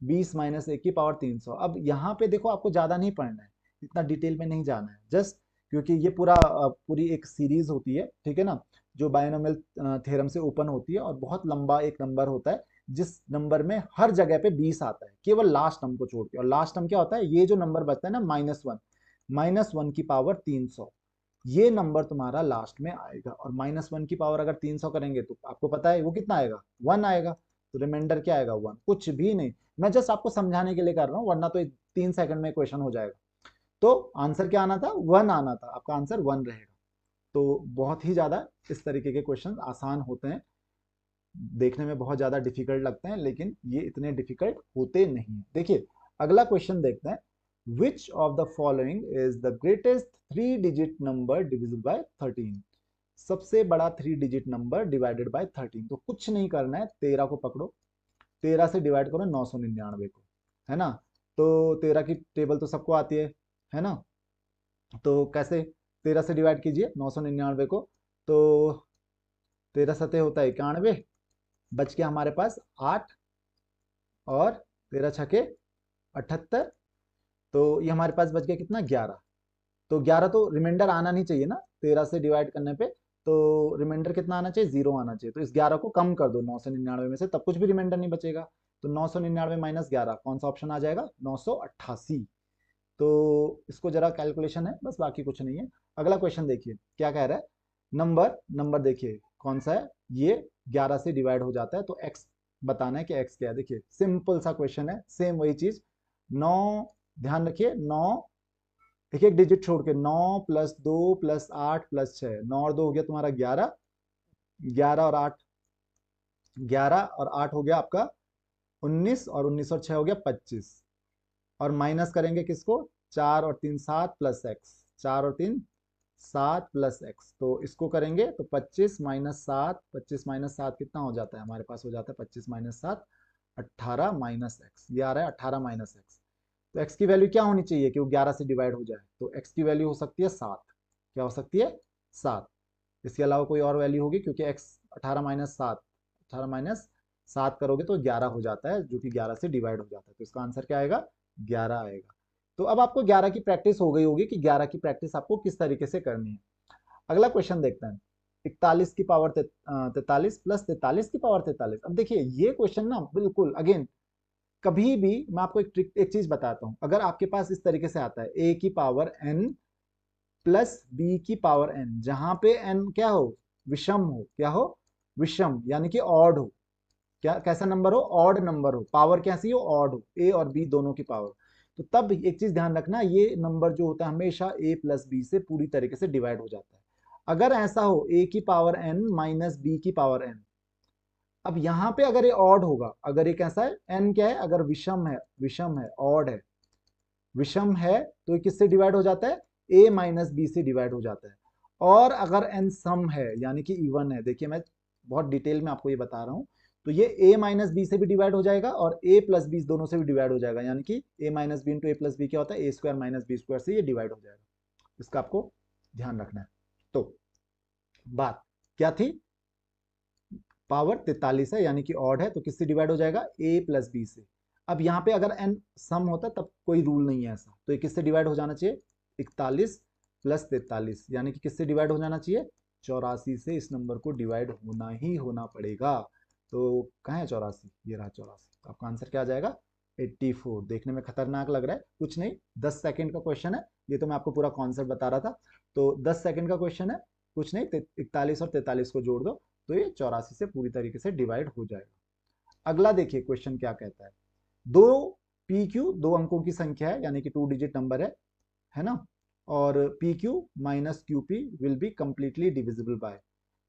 20 माइनस 1 की पावर 300। अब यहाँ पे देखो आपको ज्यादा नहीं पढ़ना है, इतना डिटेल में नहीं जाना है, जस्ट क्योंकि ये पूरी एक सीरीज होती है, ठीक है ना, जो बायनोमियल थ्योरम से ओपन होती है, और बहुत लंबा एक नंबर होता है जिस नंबर में हर जगह पे 20 आता है, केवल लास्ट टर्म को छोड़ के, और लास्ट टर्म क्या होता है, ये जो नंबर बचता है ना -1, -1 की पावर 300, ये नंबर तुम्हारा लास्ट में आएगा, और -1 की पावर अगर 300 करेंगे तो आपको पता है वो कितना आएगा, 1 आएगा, तो रिमाइंडर क्या आएगा 1, कुछ भी नहीं, मैं जस्ट आपको समझाने के लिए कर रहा हूं, वरना तो 3 सेकंड में क्वेश्चन हो जाएगा। तो आंसर क्या आना था, 1 आना था, आपका आंसर 1 रहेगा। तो बहुत ही ज्यादा इस तरीके के क्वेश्चन आसान होते हैं। देखने में बहुत ज़्यादा डिफिकल्ट लगते हैं, लेकिन ये इतने डिफिकल्ट होते नहीं हैं। देखिए अगला क्वेश्चन देखते हैं, which of the following is the greatest 3 digit number divisible by 13। सबसे बड़ा 3 डिजिट नंबर डिवाइडेड बाय 13। तो कुछ नहीं करना है, 13 को पकड़ो, 13 से डिवाइड करो 999 को, है ना। तो 13 की टेबल तो सबको आती है ना। तो कैसे, 13 से डिवाइड कीजिए 999 को, तो 13 सतह होता है 91, बच गया हमारे पास 8, और 13 छके 78, तो ये हमारे पास बच गया कितना, 11। तो 11 तो रिमाइंडर आना नहीं चाहिए ना 13 से डिवाइड करने पे, तो रिमाइंडर कितना आना चाहिए, 0 आना चाहिए। तो इस 11 को कम कर दो 999 में से, तब कुछ भी रिमाइंडर नहीं बचेगा। तो 999 माइनस 11 कौन सा ऑप्शन आ जाएगा, 988। तो इसको जरा कैलकुलेशन है बस, बाकी कुछ नहीं है। अगला क्वेश्चन देखिए क्या कह रहा है, नंबर नंबर देखिए कौन सा है, ये 11 से डिवाइड हो जाता है, तो x बताना है कि x क्या है। देखिए सिंपल सा क्वेश्चन है, सेम वही चीज, 9, ध्यान रखिए 9, एक एक डिजिट छोड़ के, 9 प्लस 2 प्लस 8 प्लस 6, 9 और 2 हो गया तुम्हारा 11, 11 और 8, 11 और 8 हो गया आपका 19, और 19 और 6 हो गया 25, और माइनस करेंगे किसको, 4 और 3 7 प्लस एक्स, 4 और 3 7 प्लस एक्स, तो इसको करेंगे तो 25 माइनस 7, 25 माइनस 7 कितना हो जाता है हमारे पास, हो जाता है 25 माइनस 7 18 माइनस एक्स, ये आ रहा है 18 माइनस एक्स। तो x की वैल्यू क्या होनी चाहिए कि वो 11 से डिवाइड हो जाए, तो x की वैल्यू हो सकती है 7। क्या हो सकती है, 7। इसके अलावा कोई और वैल्यू होगी, क्योंकि x 18 माइनस 7, 18 माइनस 7 करोगे तो 11 हो जाता है, जो कि 11 से डिवाइड हो जाता है। तो इसका आंसर क्या आएगा, 11 आएगा। तो अब आपको 11 की प्रैक्टिस हो गई होगी कि 11 की प्रैक्टिस आपको किस तरीके से करनी है। अगला क्वेश्चन देखते हैं, 41 की पावर 43 प्लस 43 की पावर 43। अब देखिए ये क्वेश्चन ना बिल्कुल अगेन, कभी भी मैं आपको एक ट्रिक, एक चीज बताता हूं, अगर आपके पास इस तरीके से आता है a की पावर n प्लस b की पावर n, जहां पे n क्या हो, विषम हो, क्या हो, विषम, यानी कि ऑड हो, क्या कैसा नंबर हो, ऑड नंबर हो, पावर कैसी हो, ऑड हो, a और b दोनों की पावर, तो तब एक चीज ध्यान रखना, ये नंबर जो होता है हमेशा a प्लस बी से पूरी तरीके से डिवाइड हो जाता है। अगर ऐसा हो a की पावर n माइनस b की पावर n, अब यहां पे अगर ये ऑड होगा, अगर ये कैसा है, n क्या है, अगर विषम है, विषम है, ऑड है, विषम है, तो ये किससे डिवाइड हो जाता है, a माइनस बी से डिवाइड हो जाता है। और अगर n सम है यानी कि इवन है, देखिए मैं बहुत डिटेल में आपको ये बता रहा हूं, तो ये a माइनस बी से भी डिवाइड हो जाएगा और a प्लस बी दोनों से भी डिवाइड हो जाएगा, यानी कि a minus B into A plus B क्या होता है, A square minus B square से ये डिवाइड हो जाएगा। इसका आपको ध्यान रखना है। तो बात क्या थी, पावर 43 है यानी कि ऑड है, तो किससे डिवाइड हो जाएगा, a प्लस बी से। अब यहाँ पे अगर n सम होता तब कोई रूल नहीं है ऐसा, तो ये किससे डिवाइड हो जाना चाहिए, 41 प्लस 43, यानी कि किससे डिवाइड हो जाना चाहिए, 84 से इस नंबर को डिवाइड होना ही होना पड़ेगा। तो कहाँ है 84, ये रहा 84। तो आपका आंसर क्या आ जाएगा, 84। देखने में खतरनाक लग रहा है, कुछ नहीं, 10 सेकेंड का क्वेश्चन है, ये तो मैं आपको पूरा कॉन्सेप्ट बता रहा था। तो 10 सेकेंड का क्वेश्शन है, कुछ नहीं, 41 और 43 को जोड़ दो, तो ये 84 से पूरी तरीके से डिवाइड हो जाएगा। अगला देखिए क्वेश्चन क्या कहता है, दो पी क्यू, दो अंकों की संख्या है यानी कि 2 डिजिट नंबर है ना, और P Q minus Q P will be completely divisible by.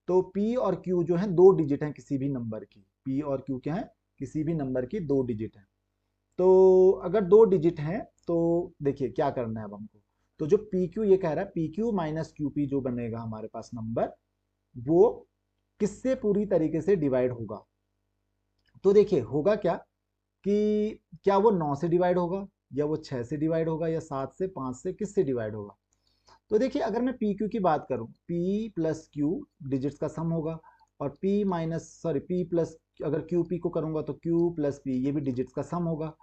तो पी और क्यू जो है 2 डिजिट हैं किसी भी नंबर की, पी और क्यू क्या है, किसी भी नंबर की 2 डिजिट है। तो अगर 2 डिजिट हैं तो देखिए क्या करना है अब हमको, तो जो पी क्यू ये कह रहा है, P Q minus Q P जो बनेगा हमारे पास नंबर, वो किससे पूरी तरीके से डिवाइड होगा। तो देखिए होगा क्या कि क्या वो 9 से डिवाइड होगा, या वो 6 से डिवाइड होगा, या 7 से, 5 से, किससे डिवाइड होगा। तो देखिए अगर मैं पी क्यू की बात करूं, पी प्लस क्यू डिजिट्स का सम होगा, और P minus sorry P plus, अगर क्यू पी को करूंगा तो क्यू प्लस पी ये भी डिजिट्स का सम होगा।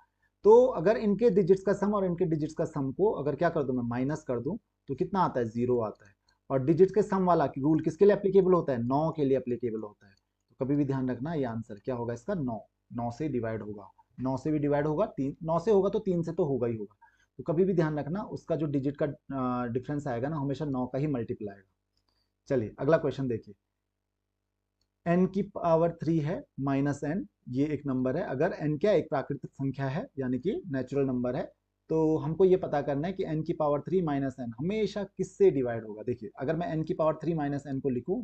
तो अगर इनके डिजिट्स का सम और इनके डिजिट्स का सम को अगर क्या कर दूं, मैं माइनस कर दूं, तो कितना आता है, 0 आता है। और डिजिट्स के सम वाला रूल किसके लिए एप्लीकेबल होता है, 9 के लिए एप्लीकेबल होता है। तो कभी भी ध्यान रखना, ये आंसर क्या होगा इसका, 9। 9 से डिवाइड होगा, 9 से भी डिवाइड होगा, 3, 9 से होगा तो 3 से तो होगा ही होगा। तो कभी भी ध्यान रखना उसका जो डिजिट का डिफरेंस आएगा ना, हमेशा 9 का ही मल्टीप्लाई आएगा। चलिए अगला क्वेश्चन देखिए, n की पावर 3 है माइनस n, ये एक नंबर है। अगर n क्या एक प्राकृतिक संख्या है यानी कि नेचुरल नंबर है, तो हमको ये पता करना है कि n की पावर 3 माइनस n हमेशा किससे डिवाइड होगा। देखिए अगर मैं n की पावर 3 माइनस n को लिखूं,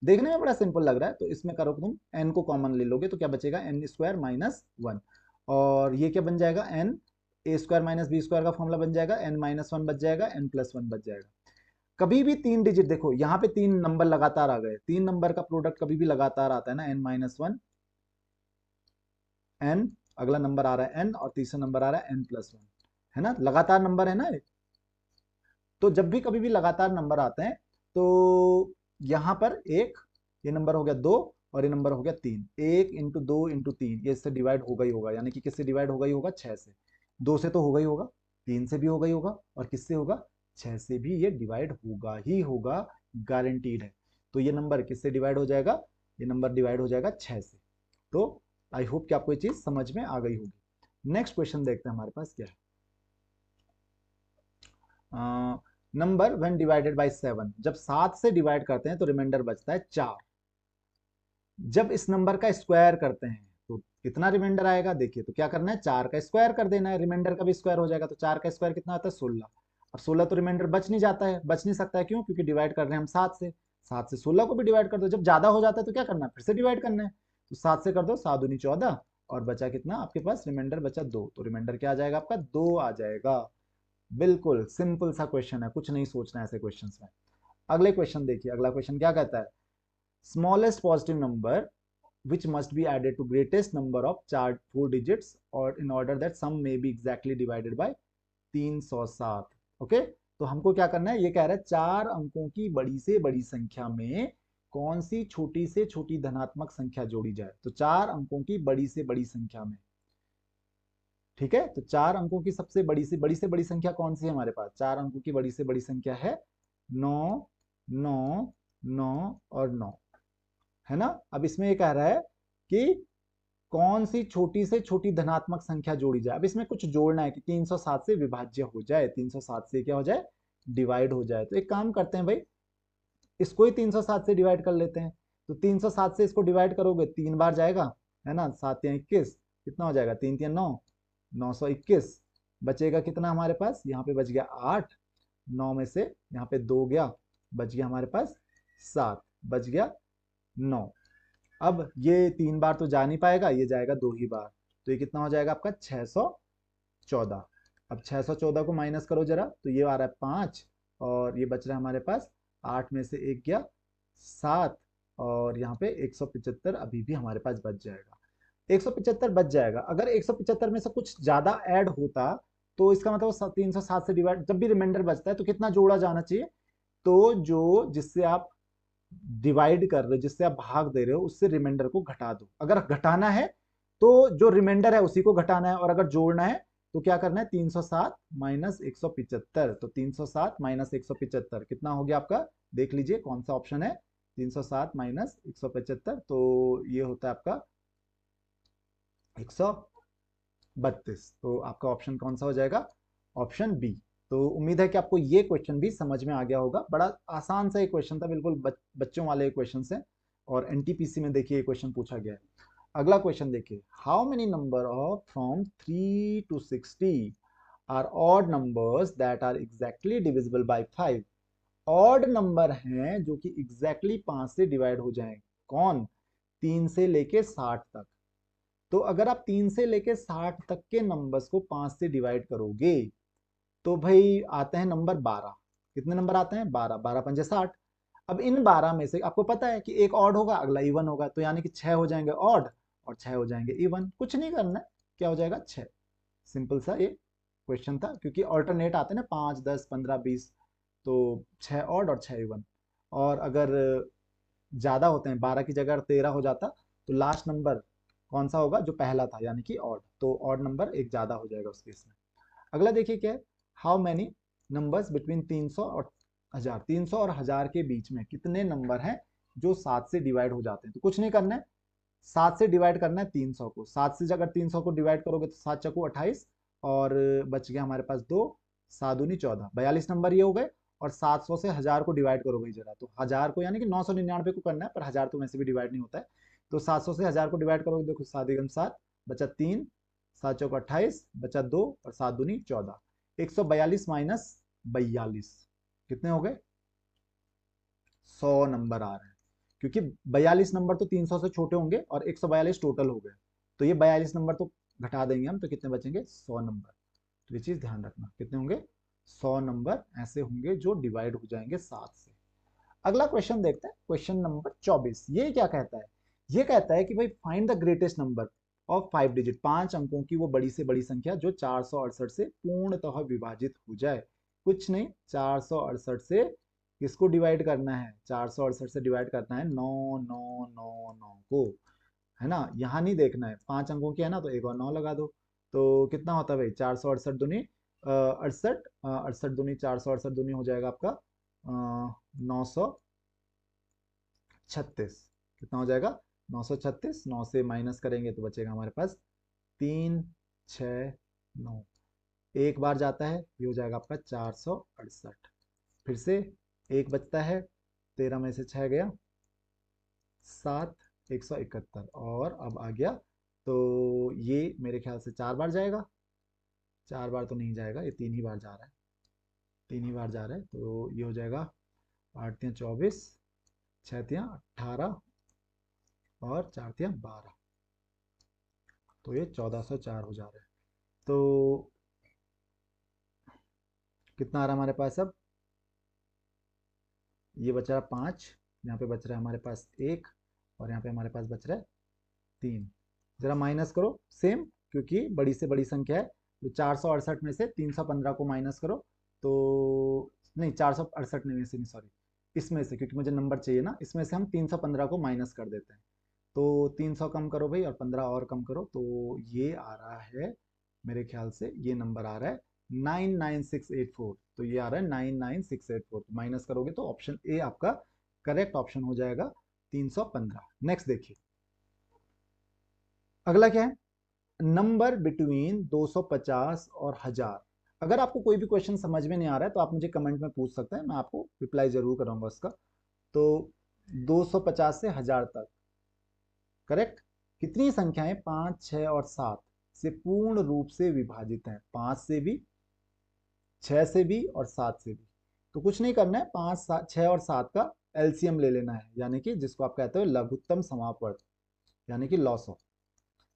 देखने में बड़ा सिंपल लग रहा है, तो इसमें करो तुम n को कॉमन ले लोगे तो क्या बचेगा, एन स्क्वायर माइनस वन, और ये क्या बन जाएगा, N A square minus B square का फॉर्मूला बन जाएगा, n माइनस वन बच जाएगा, n प्लस वन बच जाएगा। कभी भी 3 डिजिट, देखो यहाँ पे 3 नंबर लगातार आ गए, 3 नंबर का प्रोडक्ट कभी भी लगातार आता है ना, n माइनस वन, n, अगला नंबर आ रहा है n, और तीसरा नंबर आ रहा है n प्लस वन, है ना, लगातार नंबर है ना। तो जब भी कभी भी लगातार नंबर आते हैं तो यहाँ पर एक, ये नंबर हो गया 2, और ये नंबर हो गया 3, 1 × 2 × 3, ये इससे डिवाइड होगा ही होगा, यानी कि किससे डिवाइड होगा ही होगा, 6 से। 2 से तो होगा ही होगा, 3 से भी होगा ही होगा, और किससे होगा, 6 से भी ये डिवाइड होगा ही होगा, गारंटीड है। तो ये नंबर किससे डिवाइड हो जाएगा, ये नंबर डिवाइड हो जाएगा 6 से। तो आई होप कि आपको ये चीज समझ में आ गई होगी। नेक्स्ट क्वेश्चन देखते हैं हमारे पास क्या है। नंबर व्हेन डिवाइडेड बाय 7, जब 7 से डिवाइड करते हैं तो रिमाइंडर बचता है 4। जब इस नंबर का स्क्वायर करते हैं तो कितना रिमाइंडर आएगा, देखिए तो क्या करना है, 4 का स्क्वायर कर देना है, रिमाइंडर का भी स्क्वायर हो जाएगा, तो 4 का स्क्वायर कितना आता है, 16। अब 16 तो रिमाइंडर बच नहीं जाता है, बच नहीं सकता है, क्यों, क्योंकि डिवाइड कर रहे हैं हम 7 से। 7 से 16 को भी डिवाइड कर दो, जब ज्यादा हो जाता है तो क्या करना है, फिर से डिवाइड करना है, तो 7 से कर दो, 7 दूनी 14, और बचा कितना आपके पास, रिमाइंडर बचा 2, तो रिमाइंडर क्या आ जाएगा आपका, 2 आ जाएगा। बिल्कुल सिंपल सा क्वेश्चन है, कुछ नहीं सोचना है ऐसे क्वेश्चंस में। अगले क्वेश्चन देखिए, अगला क्वेश्चन क्या कहता है, smallest positive number which must be added to greatest number of चार 4 digits or in order that sum may be exactly divided by 307। Okay, तो हमको क्या करना है, ये कह रहा है 4 अंकों की बड़ी से बड़ी संख्या में कौन सी छोटी से छोटी धनात्मक संख्या जोड़ी जाए, तो 4 अंकों की बड़ी से बड़ी संख्या में, ठीक है, तो 4 अंकों की सबसे बड़ी से बड़ी संख्या कौन सी है हमारे पास, 4 अंकों की बड़ी से बड़ी संख्या है 9, 9, 9 और 9, है ना। अब इसमें ये कह रहा है कि कौन सी छोटी से छोटी धनात्मक संख्या जोड़ी जाए। अब इसमें कुछ जोड़ना है कि 307 से विभाज्य हो जाए, 307 से क्या हो जाए, डिवाइड हो जाए। तो एक काम करते हैं भाई, इसको ही 307 से डिवाइड कर लेते हैं। तो 307 से इसको डिवाइड करोगे 3 बार जाएगा, है ना, 7 या 21, कितना हो जाएगा, 3 3 9, 921। बचेगा कितना हमारे पास, यहाँ पे बच गया 8, 9 में से यहाँ पे 2 गया, बच गया हमारे पास 7, बच गया 9। अब ये 3 बार तो जा नहीं पाएगा, ये जाएगा 2 ही बार, तो ये कितना हो जाएगा आपका 614। अब 614 को माइनस करो जरा, तो ये आ रहा है 5, और ये बच रहा है हमारे पास 8 में से 1 गया 7, और यहाँ पे 175 अभी भी हमारे पास बच जाएगा। 175 बच जाएगा। अगर 175 में से कुछ ज्यादा ऐड होता तो इसका मतलब 307 से डिवाइड, जब भी रिमाइंडर बचता है तो कितना जोड़ा जाना चाहिए, तो जो जिससे आप डिवाइड कर रहे हो, जिससे आप भाग दे रहे हो, उससे रिमाइंडर को घटा दो। अगर घटाना है तो जो रिमाइंडर है उसी को घटाना है, और अगर जोड़ना है तो क्या करना है, 307 माइनस 175। तो 307 माइनस 175 कितना हो गया आपका, देख लीजिए कौन सा ऑप्शन है, 307 माइनस 175, तो ये होता है आपका 132। तो आपका ऑप्शन कौन सा हो जाएगा, ऑप्शन बी। तो उम्मीद है कि आपको ये क्वेश्चन भी समझ में आ गया होगा। बड़ा आसान सा एक क्वेश्चन था, बिल्कुल बच्चों वाले क्वेश्चन से, और एनटीपीसी में देखिए ये क्वेश्चन पूछा गया है। अगला क्वेश्चन देखिए, how many number of from 3 to 60 are odd numbers that are exactly divisible by 5। Odd number हैं जो कि एग्जैक्टली 5 से डिवाइड हो जाएं, कौन, 3 से लेके 60 तक। तो अगर आप 3 से लेके 60 तक के नंबर्स को 5 से डिवाइड करोगे तो भाई आते हैं नंबर 12। कितने नंबर आते हैं, 12, 12 पंजे 60। अब इन 12 में से आपको पता है कि एक ऑड होगा, अगला इवन होगा, तो यानी कि 6 हो जाएंगे ऑड और 6 हो जाएंगे इवन। कुछ नहीं करना है, क्या हो जाएगा, 6। सिंपल सा ये क्वेश्चन था, क्योंकि ऑल्टरनेट आते हैं ना, 5, 10, 15, 20, तो 6 ऑड और 6 इवन। और अगर ज्यादा होते हैं, 12 की जगह 13 हो जाता, तो लास्ट नंबर कौन सा होगा, जो पहला था, यानी कि ऑड, तो ऑड नंबर एक ज्यादा हो जाएगा उस केस में। अगला देखिए क्या है, हाउ मैनी नंबर्स बिटवीन 300 और 1000। 300 और 1000 के बीच में कितने नंबर हैं जो 7 से डिवाइड हो जाते हैं। तो कुछ नहीं करना है, 7 से डिवाइड करना है 300 को। 7 से अगर 300 को डिवाइड करोगे तो 7 चौको 28, और बच गया हमारे पास 2, 7 दूनी 14, 42 नंबर ये हो गए। और 700 से 1000 को डिवाइड करोगे जरा, तो 1000 को यानी कि 999 को करना है, पर 1000 तो वैसे भी डिवाइड नहीं होता है। तो 700 से 1000 को डिवाइड करोगे, देखो 7 एकम 7, बचा 3, 7 चौक 28, बचा 2, और 7 दूनी 14। 142 माइनस 42 कितने हो गए, 100 नंबर आ रहे हैं। क्योंकि 42 नंबर तो 300 से छोटे होंगे और 142 टोटल हो गए, तो ये 42 नंबर तो घटा देंगे हम, तो कितने बचेंगे 100 नंबर। तो ये चीज ध्यान रखना, कितने होंगे 100 नंबर ऐसे होंगे जो डिवाइड हो जाएंगे 7 से। अगला क्वेश्चन देखते हैं, क्वेश्चन नंबर 24। ये क्या कहता है, ये कहता है कि भाई find the greatest number of 5 digit, 5 अंकों की वो बड़ी से बड़ी संख्या जो 468 से पूर्णतः विभाजित हो जाए। कुछ नहीं, 468 से किसको डिवाइड करना है, 468 से डिवाइड करना है 9999 को, है ना। यहाँ नहीं देखना है, 5 अंकों की है ना, तो एक और 9 लगा दो। तो कितना होता है भाई, 468 दूनी 68, 68 दूनी 468 दूनी हो जाएगा आपका 936। कितना हो जाएगा 936, 9 से माइनस करेंगे तो बचेगा हमारे पास 369। एक बार जाता है, ये हो जाएगा आपका 468। फिर से एक बचता है, 13 में से 6 गया 7, 171, और अब आ गया, तो ये मेरे ख्याल से 4 बार जाएगा, 4 बार तो नहीं जाएगा, ये 3 ही बार जा रहा है, 3 ही बार जा रहा है। तो ये हो जाएगा 8 तियां 24, 6 तियां 18 और 4 तियां 12, तो ये 1404 हो जा रहा है। तो कितना आ रहा है हमारे पास अब, ये बच रहा है 5, यहाँ पे बच रहा है हमारे पास 1, और यहाँ पे हमारे पास बच रहा है 3। जरा माइनस करो सेम, क्योंकि बड़ी से बड़ी संख्या है, तो 468 में से 315 को माइनस करो, तो नहीं 468 में से नहीं, सॉरी, इसमें से, क्योंकि मुझे नंबर चाहिए ना, इसमें से हम 315 को माइनस कर देते हैं। तो 300 कम करो भाई, और 15 और कम करो, तो ये आ रहा है मेरे ख्याल से, ये नंबर आ रहा है 99684। तो ये आ रहा है 99684, तो माइनस करोगे तो ऑप्शन ए आपका करेक्ट ऑप्शन हो जाएगा 315। नेक्स्ट देखिए, अगला क्या है, नंबर बिटवीन 250 और 1000। अगर आपको कोई भी क्वेश्चन समझ में नहीं आ रहा है तो आप मुझे कमेंट में पूछ सकते हैं, मैं आपको रिप्लाई जरूर करूंगा उसका। तो 250 से 1000 तक, करेक्ट, कितनी संख्याएं 5, 6 और 7 से पूर्ण रूप से विभाजित हैं, 5 से भी, 6 से भी और 7 से भी। तो कुछ नहीं करना है, 5, 6 और 7 का एलसीएम ले लेना है, यानी कि जिसको आप कहते हो लघुत्तम समापवर्त, यानी कि लॉस ऑफ।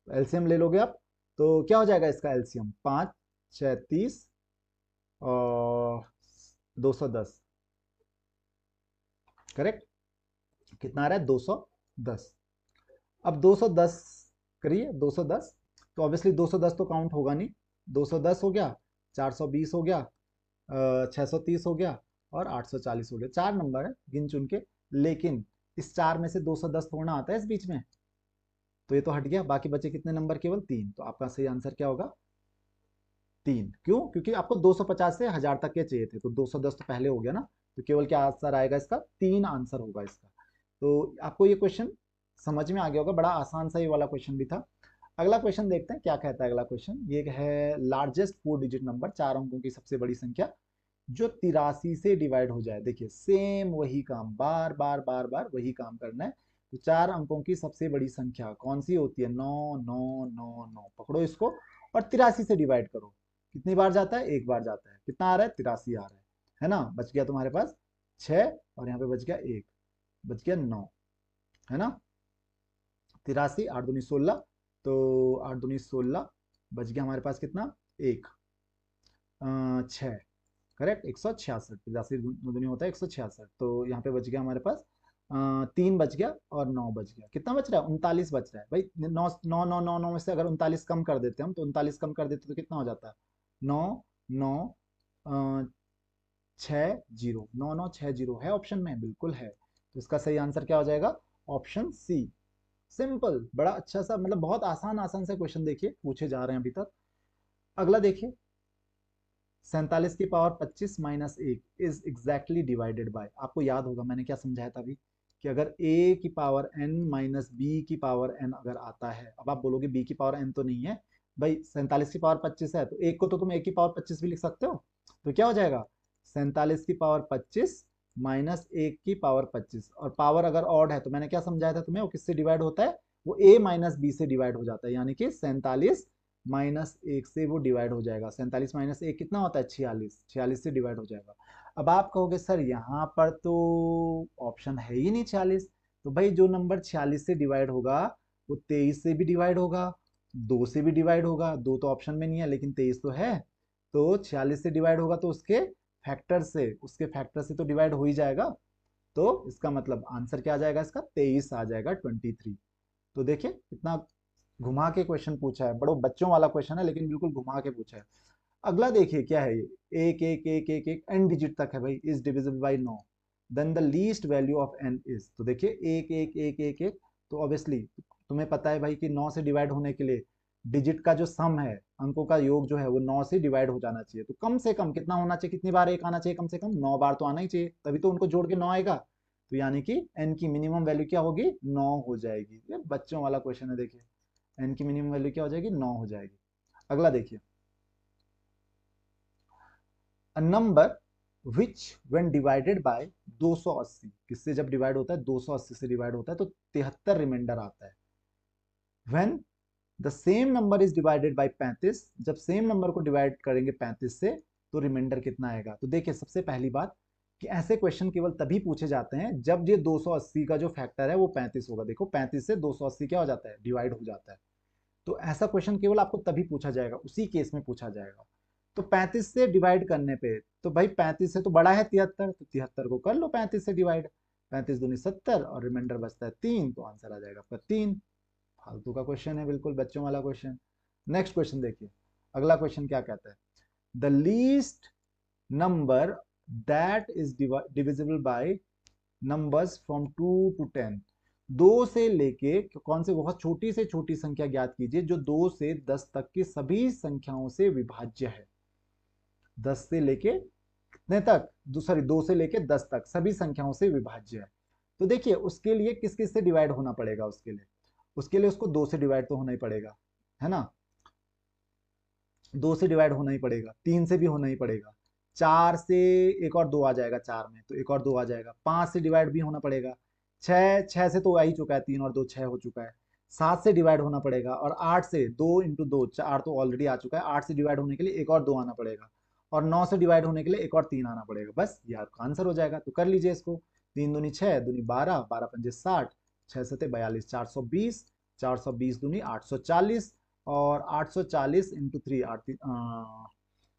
एलसीएम ले लोगे आप, तो क्या हो जाएगा इसका एलसीएम, 5 6 30 और 210, करेक्ट। कितना आ रहा है 210। अब 210 करिए, 210, तो ऑब्वियसली 210 तो काउंट होगा नहीं, 210 हो गया, 420 हो गया, 630 हो गया और 840 हो गया। 4 नंबर है गिन चुन के, लेकिन इस 4 में से 210 थोड़ा आता है इस बीच में, तो ये तो हट गया, बाकी बचे कितने नंबर, केवल 3। तो आपका सही आंसर क्या होगा 3। क्यों, क्योंकि आपको 250 से 1000 तक के चाहिए थे, तो 210 तो पहले हो गया ना, तो केवल क्या आंसर आएगा इसका, 3 आंसर होगा इसका। तो आपको ये क्वेश्चन समझ में आ गया होगा, बड़ा आसान सा ये वाला क्वेश्चन भी था। अगला क्वेश्चन देखते हैं क्या कहता है अगला क्वेश्चन, ये है लार्जेस्ट 4 डिजिट नंबर, 4 अंकों की सबसे बड़ी संख्या जो 83 से डिवाइड हो जाए। देखिए सेम वही काम, बार बार बार बार वही काम करना है। तो 4 अंकों की सबसे बड़ी संख्या कौन सी होती है, 9999, पकड़ो इसको और 83 से डिवाइड करो। कितनी बार जाता है, एक बार जाता है, कितना आ रहा है 83 आ रहा है ना। बच गया तुम्हारे पास 6, और यहाँ पे बच गया 1, बच गया 9, है ना। 83, 8 दूनी 16, तो 8 दूनी 16, बच गया हमारे पास कितना, 1, 6, करेक्ट, 166, 83 दूनी होता है 166, तो यहाँ पे बच गया हमारे पास 3 बच गया और 9 बच गया। कितना बच रहा है, 39 बच रहा है भाई। 9 9 9 9 9 में से अगर 39 कम कर देते हम, तो 39 कम कर देते तो कितना हो जाता है, 9 9 6 0, 9 9 6 0 है ऑप्शन में, बिल्कुल है। तो इसका सही आंसर क्या हो जाएगा, ऑप्शन सी। सिंपल, बड़ा अच्छा सा, मतलब बहुत आसान आसान से क्वेश्चन देखिए पूछे जा रहे हैं अभी तक। अगला देखिए, 47 की power 25 minus 1 is exactly divided by. आपको याद होगा मैंने क्या समझाया था अभी, कि अगर a की पावर n माइनस बी की पावर n अगर आता है, अब आप बोलोगे b की पावर n तो नहीं है भाई, 47 की पावर 25 है, तो एक को तो तुम a की पावर 25 भी लिख सकते हो। तो क्या हो जाएगा 47 की पावर 25 माइनस 1 की पावर 25, और पावर अगर ऑड है तो मैंने क्या समझाया था तुम्हें, वो किससे डिवाइड होता है, वो a माइनस बी से डिवाइड हो जाता है, यानी कि 47 माइनस 1 से वो डिवाइड हो जाएगा। 47 माइनस 1 कितना होता है 46, 46 से डिवाइड हो जाएगा। अब आप कहोगे सर यहाँ पर तो ऑप्शन है ही नहीं 46, तो भाई जो नंबर 46 से डिवाइड होगा वो 23 से भी डिवाइड होगा, 2 से भी डिवाइड होगा, 2 तो ऑप्शन में नहीं है लेकिन 23 तो है। तो 46 से डिवाइड होगा तो उसके फैक्टर से तो डिवाइड हो ही जाएगा। तो इसका मतलब आंसर क्या आ जाएगा, इसका 23 आ जाएगा, 23। तो देखिए कितना घुमा के क्वेश्चन पूछा है, बड़ो बच्चों वाला क्वेश्चन है लेकिन बिल्कुल घुमा के पूछा है। अगला देखिए क्या है ये, एक एक एक एक एक एन डिजिट तक है भाई, is divisible by 9, then the least value of N is. तो देखिए एक एक एक एक एक, तो ऑब्वियसली तुम्हें पता है भाई कि 9 से डिवाइड होने के लिए डिजिट का जो सम है, अंकों का योग जो है वो 9 से डिवाइड हो जाना चाहिए। तो कम से कम कितना होना चाहिए, कितनी बार एक आना चाहिए, कम से कम 9 बार तो आना ही चाहिए, तभी तो उनको जोड़ के 9 आएगा। तो यानी कि एन की मिनिमम वैल्यू क्या होगी, 9 हो जाएगी। ये बच्चों वाला क्वेश्चन है, देखिए एन की मिनिमम वैल्यू क्या हो जाएगी, 9 हो जाएगी। अगला देखिए, a number which when divided bye 280, किससे जब डिवाइड होता है, 280 से डिवाइड होता है तो 73 रिमाइंडर आता है। When the same number is divided bye 35, जब सेम नंबर को डिवाइड करेंगे 35 से तो रिमाइंडर कितना आएगा। तो देखिए सबसे पहली बात कि ऐसे क्वेश्चन केवल तभी पूछे जाते हैं जब ये 280 का जो फैक्टर है वो 35 होगा। देखो 35 से 280 क्या हो जाता है, डिवाइड हो जाता है। तो ऐसा क्वेश्चन केवल आपको तभी पूछा जाएगा, उसी केस में पूछा जाएगा। तो 35 से डिवाइड करने पे, तो भाई 35 से तो बड़ा है 73, तो 73 को कर लो 35 से डिवाइड, 35 दूनी 70 और रिमाइंडर बचता है 3, तो आंसर आ जाएगा आपका 3। फालतू का क्वेश्चन है, बिल्कुल बच्चों वाला क्वेश्चन। नेक्स्ट क्वेश्चन देखिए, अगला क्वेश्चन क्या कहता है, the least number that is divisible by numbers from 2 to 10, 2 से लेके कौन से बहुत छोटी से छोटी संख्या ज्ञात कीजिए जो 2 से 10 तक की सभी संख्याओं से विभाज्य है। 10 से लेके कितने तक, सॉरी 2 से लेके 10 तक सभी संख्याओं से विभाज्य है। तो देखिए उसके लिए किस किस से डिवाइड होना पड़ेगा, उसके लिए उसको 2 से डिवाइड तो होना ही पड़ेगा, है ना, 2 से डिवाइड होना ही पड़ेगा, 3 से भी होना ही पड़ेगा, 4 से एक और 2 आ जाएगा, 4 में तो एक और 2 आ जाएगा, 5 से डिवाइड भी होना पड़ेगा, 6 से तो आ ही चुका है, 3 और 2 6 हो चुका है, 7 से डिवाइड होना पड़ेगा, और 8 से 2 इंटू 2 4 तो ऑलरेडी आ चुका है, 8 से डिवाइड होने के लिए एक और 2 आना पड़ेगा, और 9 से डिवाइड होने के लिए एक और 3 आना पड़ेगा। बस ये आपका आंसर हो जाएगा। तो कर लीजिए इसको, 3 दूनी 6, दूनी 12, 12 पंजे 60, 6 सते 42, 420, 420 दूनी 840, और 840 इंटू 3,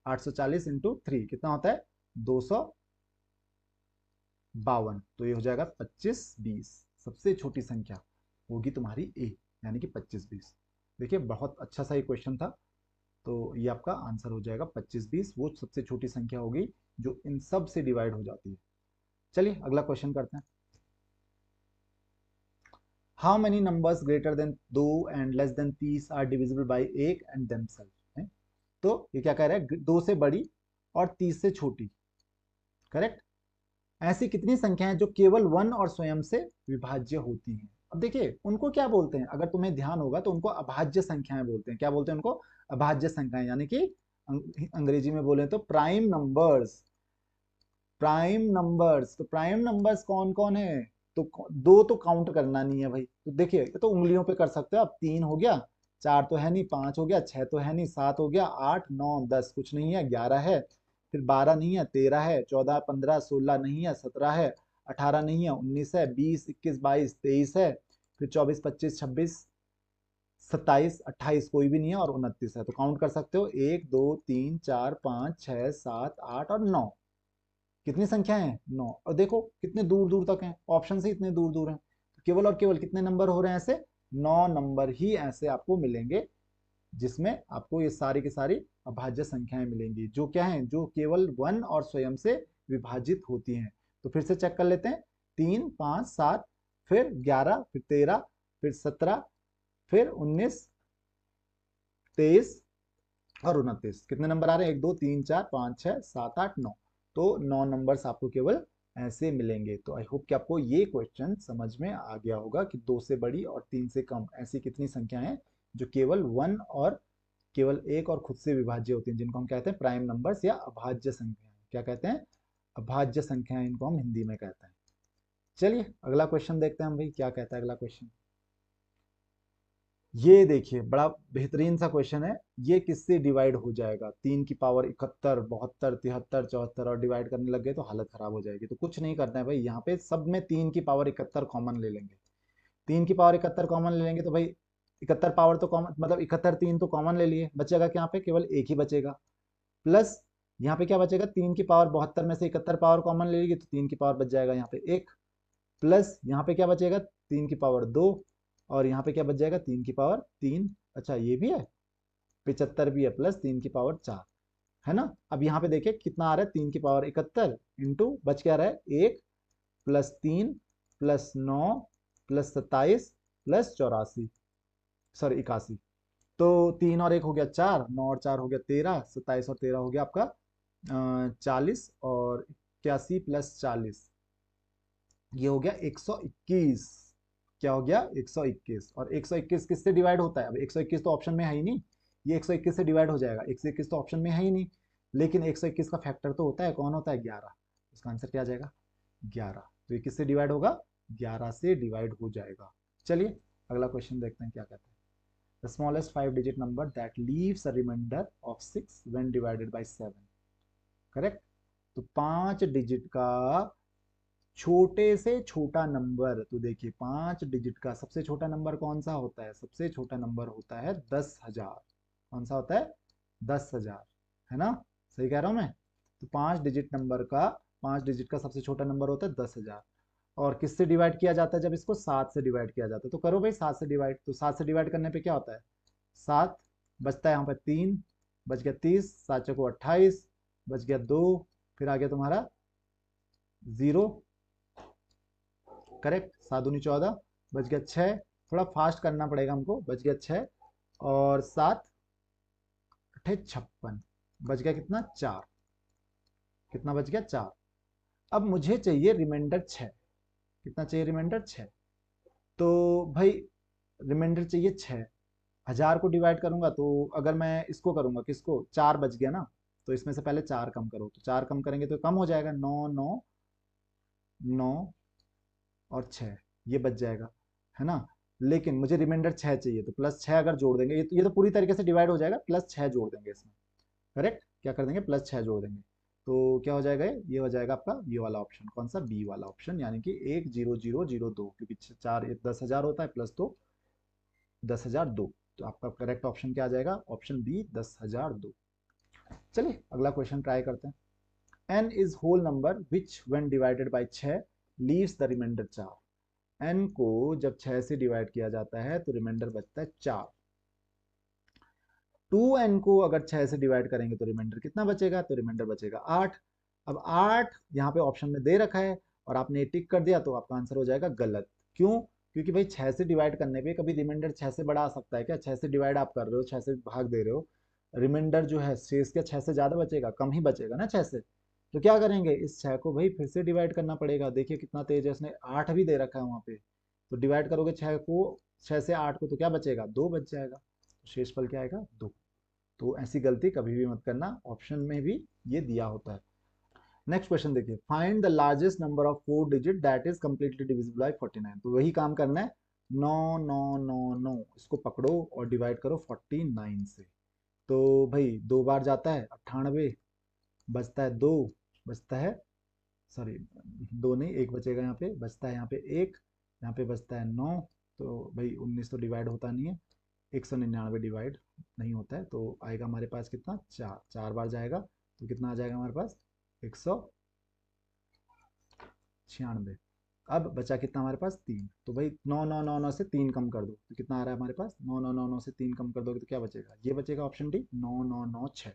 840 इंटू 3 कितना होता है, 252। तो ये हो जाएगा 2520, सबसे छोटी संख्या होगी तुम्हारी ए, यानी कि 2520। देखिए बहुत अच्छा सा ये क्वेश्चन था। तो ये आपका आंसर हो जाएगा 2520, वो सबसे छोटी संख्या होगी जो इन सब से डिवाइड हो जाती है। चलिए अगला क्वेश्चन करते हैं। How many numbers greater than 2 and less than 30 are divisible by 1 and themselves. तो ये क्या कह रहा है, 2 से बड़ी और 30 से छोटी, करेक्ट, ऐसी कितनी संख्याएं हैं जो केवल 1 और स्वयं से विभाज्य होती हैं। अब देखिए उनको क्या बोलते हैं, अगर तुम्हें ध्यान होगा तो उनको अभाज्य संख्याएं बोलते हैं। क्या बोलते हैं उनको, अभाज्य संख्याएं, यानी कि अंग्रेजी में बोले तो प्राइम नंबर्स। प्राइम नंबर्स, तो प्राइम नंबर्स कौन कौन है, तो 2 तो काउंट करना नहीं है भाई, तो देखिए ये तो उंगलियों पे कर सकते हो आप, 3 हो गया, 4 तो है नहीं, 5 हो गया, 6 तो है नहीं, 7 हो गया, 8 9 10 कुछ नहीं है, 11 है, फिर 12 नहीं है, 13 है, 14 15 16 नहीं है, 17 है, 18 नहीं है, 19 है, 20 21 22 23 है, फिर 24 25 26 27 28 कोई भी नहीं है, और 29 है। तो काउंट कर सकते हो, 1 2 3 4 5 6 7 8 और 9, कितनी संख्या है, 9। और देखो कितने दूर दूर तक हैं, ऑप्शन से इतने दूर दूर हैं, तो केवल और केवल कितने नंबर हो रहे हैं ऐसे, 9 नंबर ही ऐसे आपको मिलेंगे जिसमें आपको ये सारी की सारी अभाज्य संख्याएं मिलेंगी, जो क्या हैं, जो केवल 1 और स्वयं से विभाजित होती हैं। तो फिर से चेक कर लेते हैं, 3 5 7, फिर 11, फिर 13, फिर 17, फिर 19 23 और 29, कितने नंबर आ रहे हैं, 1 2 3 4 5 6 7 8 9। तो 9 नंबर्स आपको केवल ऐसे मिलेंगे। तो आई होप कि आपको ये क्वेश्चन समझ में आ गया होगा कि 2 से बड़ी और 3 से कम ऐसी कितनी संख्या हैं जो केवल 1 और केवल एक और खुद से विभाज्य होती हैं, जिनको हम कहते हैं प्राइम नंबर्स या अभाज्य संख्याएं। क्या कहते हैं, अभाज्य संख्याएं, इनको हम हिंदी में कहते हैं। चलिए अगला क्वेश्चन देखते हैं हम भाई, क्या कहता है अगला क्वेश्चन। ये देखिए बड़ा बेहतरीन सा क्वेश्चन है। ये किससे डिवाइड हो जाएगा? 3 की पावर 71, 72, 73, 74 और डिवाइड करने लग गए तो हालत खराब हो जाएगी। तो कुछ नहीं करना है भाई, यहाँ पे सब में 3 की पावर 71 कॉमन ले लेंगे। 3 की पावर 71 कॉमन ले लेंगे तो भाई 71 पावर तो कॉमन, मतलब 71 3 तो कॉमन ले लिए, बचेगा क्या? यहाँ पे केवल एक ही बचेगा। प्लस यहाँ पे क्या बचेगा? 3 की पावर 72 में से 71 पावर कॉमन ले लेगी तो 3 की पावर बच जाएगा यहाँ पे एक। प्लस यहाँ पे क्या बचेगा? 3 की पावर 2। और यहाँ पे क्या बच जाएगा? 3 की पावर 3। अच्छा ये भी है, 75 भी है, प्लस 3 की पावर 4, है ना। अब यहाँ पे देखिए कितना आ रहा है? 3 की पावर 71 इंटू बच क्या रहा है? एक, plus 3, plus 9, plus 27, plus 84, sorry 81। तो 3 और 1 हो गया 4, 9 और 4 हो गया 13, 27 और 13 हो गया आपका 40, और 81 प्लस 40 ये हो गया 121। क्या हो गया? 121। और 121 किससे डिवाइड होता है? अब 121 तो ऑप्शन में है ही नहीं, ये 121 से डिवाइड हो जाएगा। 121 तो ऑप्शन में है ही नहीं, लेकिन 121 का फैक्टर तो होता है, कौन होता है? 11। इसका आंसर क्या आ जाएगा? 11। तो ये किससे डिवाइड होगा? 11 से डिवाइड हो जाएगा। चलिए अगला क्वेश्चन देखते हैं क्या कहते हैं। The smallest 5 digit number that leaves a remainder of 6 when divided by 7। Correct. तो 5 डिजिट का छोटे से छोटा नंबर, तो देखिए 5 डिजिट का सबसे छोटा नंबर कौन सा होता है? सबसे छोटा नंबर होता है 10,000। कौन सा होता है? 10,000, है ना। सही कह रहा हूं मैं? तो 5 डिजिट का सबसे छोटा नंबर होता है 10,000। और किससे डिवाइड किया जाता है? जब इसको 7 से डिवाइड किया जाता है। तो करो भाई 7 से डिवाइड। तो 7 से डिवाइड करने पे क्या होता है? 7 बचता है यहाँ पर 3, बच गया 30, 7 चौको 28, बच गया 2, फिर आ गया तुम्हारा 0। करेक्ट। 7 दूनी 14, बच गया 6। थोड़ा फास्ट करना पड़ेगा हमको। बच गया 6 और 7 अठे 56, बच गया कितना? 4। कितना बच गया? 4। अब मुझे चाहिए रिमाइंडर 6। कितना चाहिए रिमाइंडर? 6। तो भाई रिमाइंडर चाहिए 6। 1000 को डिवाइड करूंगा तो अगर मैं इसको करूंगा, किसको? 4 बच गया ना, तो इसमें से पहले 4 कम करो। तो 4 कम करेंगे तो कम हो जाएगा, 9 9 9 और 6, ये बच जाएगा, है ना। लेकिन मुझे रिमाइंडर 6 चाहिए, तो प्लस 6 अगर जोड़ देंगे, ये तो पूरी तरीके से डिवाइड हो जाएगा, प्लस 6 जोड़ देंगे इसमें। करेक्ट। क्या कर देंगे? प्लस 6 जोड़ देंगे। तो क्या हो जाएगा? ये हो जाएगा आपका ये वाला ऑप्शन। कौन सा? बी वाला ऑप्शन, यानी कि 10002, क्योंकि 4 10,000 होता है, प्लस 2 10,002। तो आपका करेक्ट ऑप्शन क्या आ जाएगा? Option B 10,002। चलिए अगला क्वेश्चन ट्राई करते हैं। n is whole number which when divided by 6 leaves the remainder 4। n को जब 6 से डिवाइड किया जाता है तो रिमाइंडर बचता है 4। 2n को अगर 6 से डिवाइड करेंगे तो रिमाइंडर कितना बचेगा? तो रिमाइंडर बचेगा 8। अब 8 यहाँ पे ऑप्शन में दे रखा है और आपने टिक कर दिया तो आपका आंसर हो जाएगा गलत। क्यों? क्योंकि भाई 6 से डिवाइड करने पे कभी रिमाइंडर 6 से बड़ा आ सकता है क्या? 6 से डिवाइड आप कर रहे हो, 6 से भाग दे रहे हो, रिमाइंडर जो है शेष क्या 6 से ज्यादा बचेगा? कम ही बचेगा ना 6 से। तो क्या करेंगे? इस 6 को भाई फिर से डिवाइड करना पड़ेगा। देखिए कितना तेज है, इसने 8 भी दे रखा है वहां पे। तो डिवाइड करोगे 6 को, 6 से 8 को, तो क्या बचेगा? 2 बच जाएगा। तो शेषफल क्या आएगा? 2। तो ऐसी गलती कभी भी मत करना, ऑप्शन में भी ये दिया होता है। नेक्स्ट क्वेश्चन देखिए, find the largest number of 4 digit that is completely divisible by 49। तो वही काम करना है, 9 9 9 9 इसको पकड़ो और डिवाइड करो 49 से। तो भाई 2 बार जाता है 98, बचता है 2, बचता है, सॉरी 2 नहीं, 1 बचेगा यहाँ पे, बचता है यहाँ पे 1, यहाँ पे बचता है 9। तो भाई 19 तो डिवाइड होता नहीं है, 199 डिवाइड नहीं होता है, तो आएगा हमारे पास कितना? 4। 4 बार जाएगा तो कितना आ जाएगा हमारे पास? 196। अब बचा कितना हमारे पास? 3। तो भाई 9 9 9 9 से 3 कम कर दो तो कितना आ रहा है हमारे पास? 9 9 9 9 से 3 कम कर दोगे तो क्या बचेगा? ये बचेगा ऑप्शन डी 9 9 9 6।